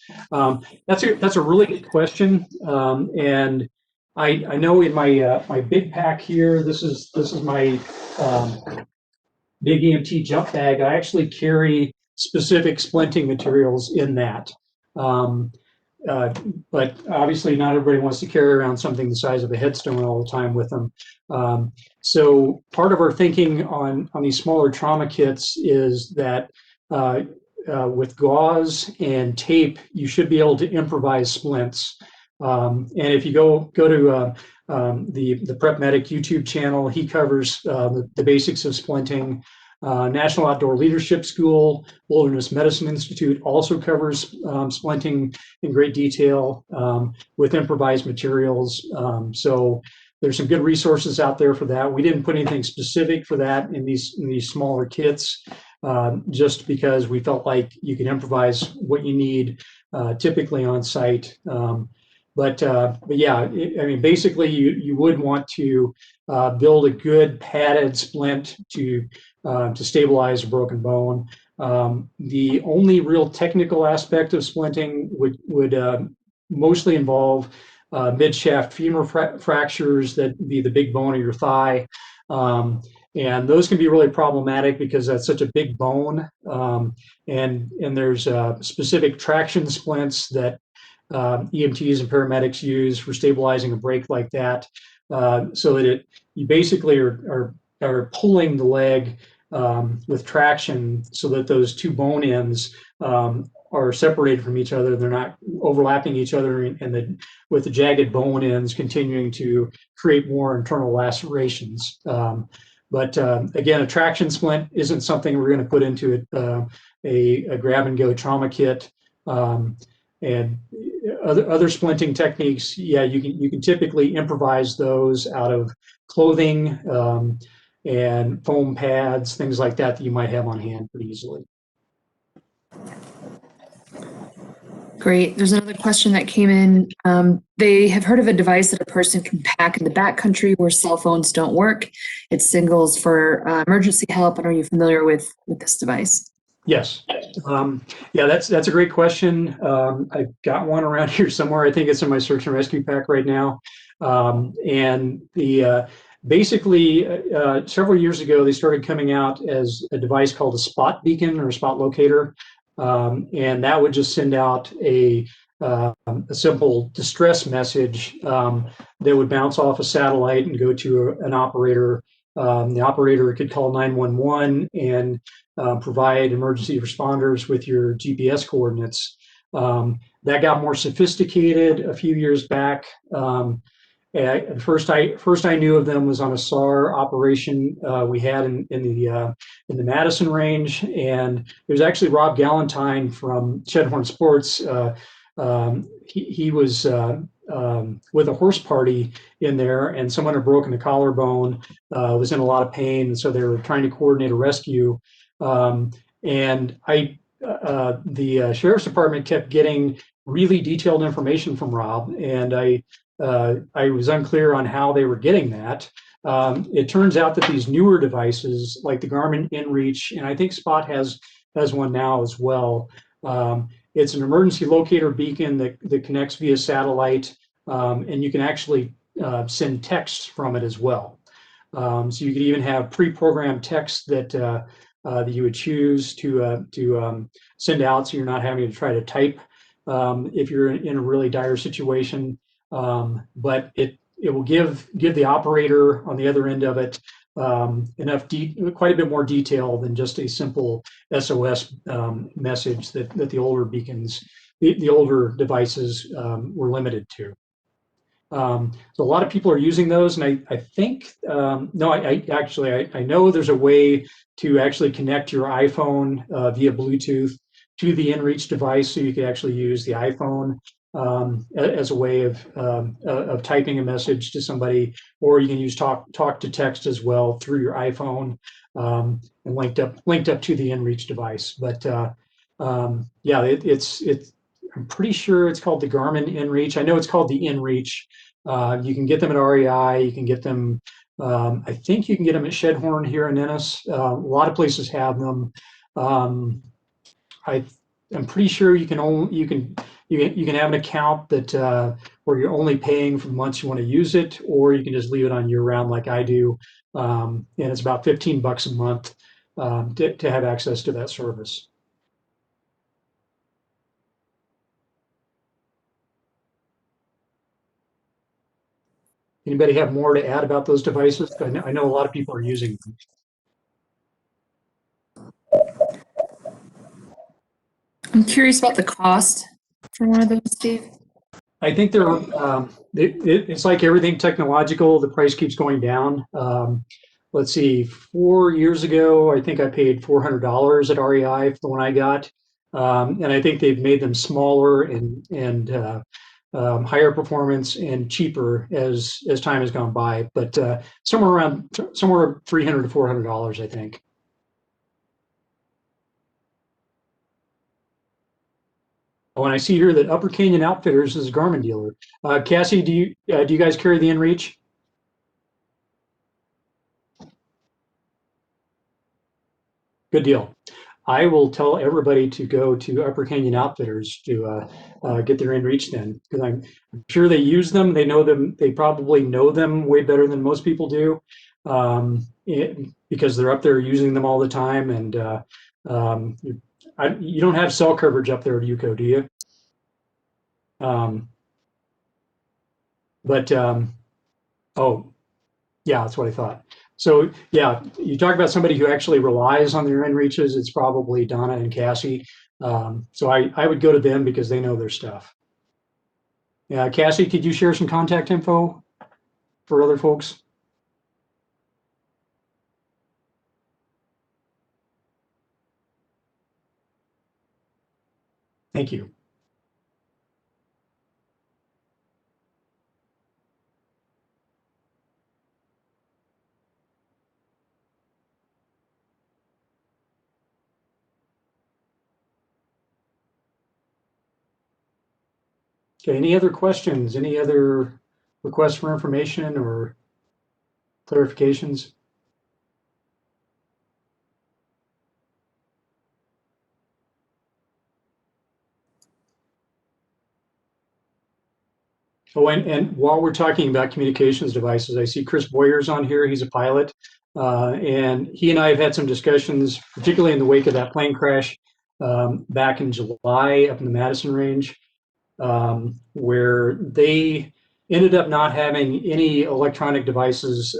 That's a really good question. And I know in my my big pack here, this is my big EMT jump bag. I actually carry specific splinting materials in that. But obviously not everybody wants to carry around something the size of a headstone all the time with them. So part of our thinking on these smaller trauma kits is that with gauze and tape, you should be able to improvise splints. And if you go to the Prep Medic YouTube channel, he covers the basics of splinting. National Outdoor Leadership School, Wilderness Medicine Institute also covers splinting in great detail with improvised materials. So there's some good resources out there for that. We didn't put anything specific for that in these smaller kits, just because we felt like you can improvise what you need typically on site. But yeah, I mean, basically you would want to build a good padded splint to stabilize a broken bone. The only real technical aspect of splinting would mostly involve mid-shaft femur fractures that be the big bone of your thigh. And those can be really problematic because that's such a big bone. And there's specific traction splints that EMTs and paramedics use for stabilizing a break like that, so that you basically are pulling the leg with traction so that those two bone ends are separated from each other. They're not overlapping each other, and with the jagged bone ends continuing to create more internal lacerations. But again, a traction splint isn't something we're going to put into a grab and go trauma kit. And other splinting techniques, yeah, you can typically improvise those out of clothing and foam pads, things like that you might have on hand pretty easily. Great. There's another question that came in. They have heard of a device that a person can pack in the backcountry where cell phones don't work. It signals for emergency help. And are you familiar with this device? Yes. Yeah, that's a great question. I've got one around here somewhere. I think it's in my search and rescue pack right now. And basically, several years ago, they started coming out as a device called a spot beacon or a spot locator. And that would just send out a simple distress message that would bounce off a satellite and go to an operator. The operator could call 911 and provide emergency responders with your GPS coordinates. That got more sophisticated a few years back. And first I knew of them was on a SAR operation we had in the Madison range, and it was actually Rob Galentine from Shedhorn Sports. He was with a horse party in there, and someone had broken the collarbone, was in a lot of pain, and so they were trying to coordinate a rescue. And the sheriff's department kept getting really detailed information from Rob, and I was unclear on how they were getting that. It turns out that these newer devices, like the Garmin InReach, and I think Spot has one now as well. It's an emergency locator beacon that connects via satellite, and you can actually send texts from it as well. So you could even have pre-programmed text that you would choose to send out, so you're not having to try to type if you're in a really dire situation. But it will give the operator on the other end of it quite a bit more detail than just a simple SOS message that the older beacons, the older devices were limited to. So a lot of people are using those, and I think no, I know there's a way to actually connect your iPhone via Bluetooth to the InReach device, so you can actually use the iPhone as a way of typing a message to somebody, or you can use talk to text as well through your iPhone, and linked up to the InReach device. But yeah, it's I'm pretty sure it's called the Garmin InReach. I know it's called the InReach. You can get them at REI. You can get them. I think you can get them at Shedhorn here in Ennis. A lot of places have them. I'm pretty sure you can have an account that where you're only paying for the months you want to use it, or you can just leave it on year round like I do, and it's about $15 a month to have access to that service. Anybody have more to add about those devices? I know a lot of people are using them. I'm curious about the cost for one of those, Steve. I think it's like everything technological, the price keeps going down. Let's see, 4 years ago, I think I paid $400 at REI for the one I got. And I think they've made them smaller and higher performance and cheaper as time has gone by, but somewhere $300 to $400, I think. Oh, and I see here that Upper Canyon Outfitters is a Garmin dealer. Cassie, do you guys carry the InReach? Good deal. I will tell everybody to go to Upper Canyon Outfitters to get their InReach then, because I'm sure they use them. They know them. They probably know them way better than most people do, because they're up there using them all the time. And you don't have cell coverage up there at UCO, do you? Oh, yeah, that's what I thought. So yeah, you talk about somebody who actually relies on their InReaches, it's probably Donna and Cassie. So I would go to them because they know their stuff. Yeah, Cassie, could you share some contact info for other folks? Thank you. Okay, any other questions? Any other requests for information or clarifications? Oh, and while we're talking about communications devices, I see Chris Boyer's on here. He's a pilot, and he and I have had some discussions, particularly in the wake of that plane crash back in July up in the Madison range, where they ended up not having any electronic devices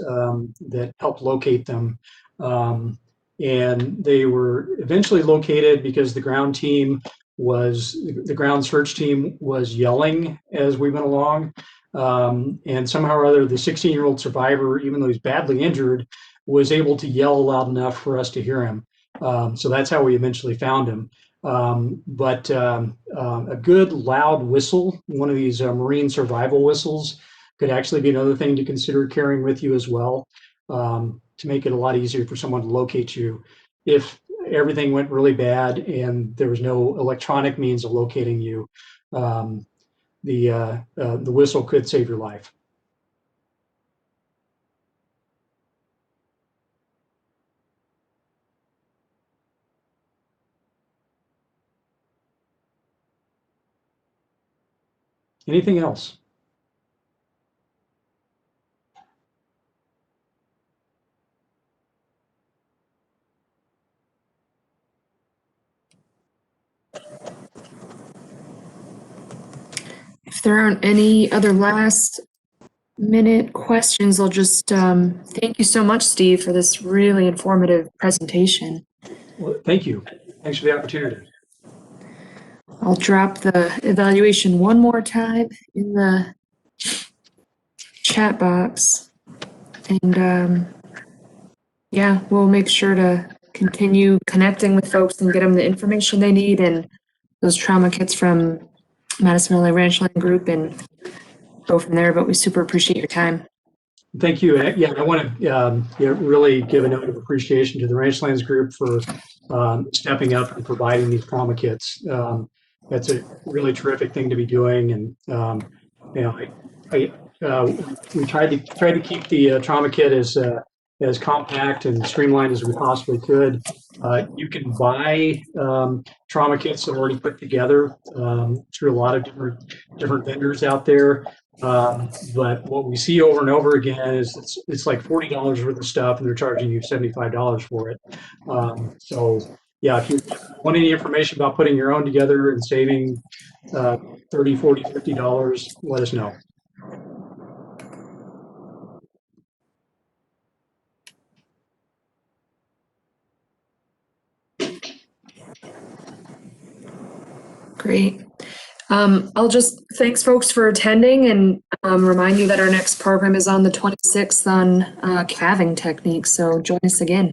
that helped locate them. And they were eventually located because the ground team was the ground search team was yelling as we went along. And somehow or other, the 16-year-old survivor, even though he's badly injured, was able to yell loud enough for us to hear him. So that's how we eventually found him. But a good loud whistle, one of these marine survival whistles, could actually be another thing to consider carrying with you as well, to make it a lot easier for someone to locate you if everything went really bad and there was no electronic means of locating you. The whistle could save your life. Anything else? If there aren't any other last minute questions, I'll just thank you so much, Steve, for this really informative presentation. Well, thank you. Thanks for the opportunity. I'll drop the evaluation one more time in the chat box. And yeah, we'll make sure to continue connecting with folks and get them the information they need and those trauma kits from Madison Valley Ranchland Group and go from there. But we super appreciate your time. Thank you. Yeah, I want to really give a note of appreciation to the Ranchlands Group for stepping up and providing these trauma kits. That's a really terrific thing to be doing, and you know, we tried to keep the trauma kit as compact and streamlined as we possibly could. You can buy trauma kits that are already put together through a lot of different vendors out there. But what we see over and over again is it's like $40 worth of stuff, and they're charging you $75 for it. So yeah, if you want any information about putting your own together and saving $30, $40, $50, let us know. Great. Thanks folks for attending and remind you that our next program is on the 26th on calving techniques. So join us again.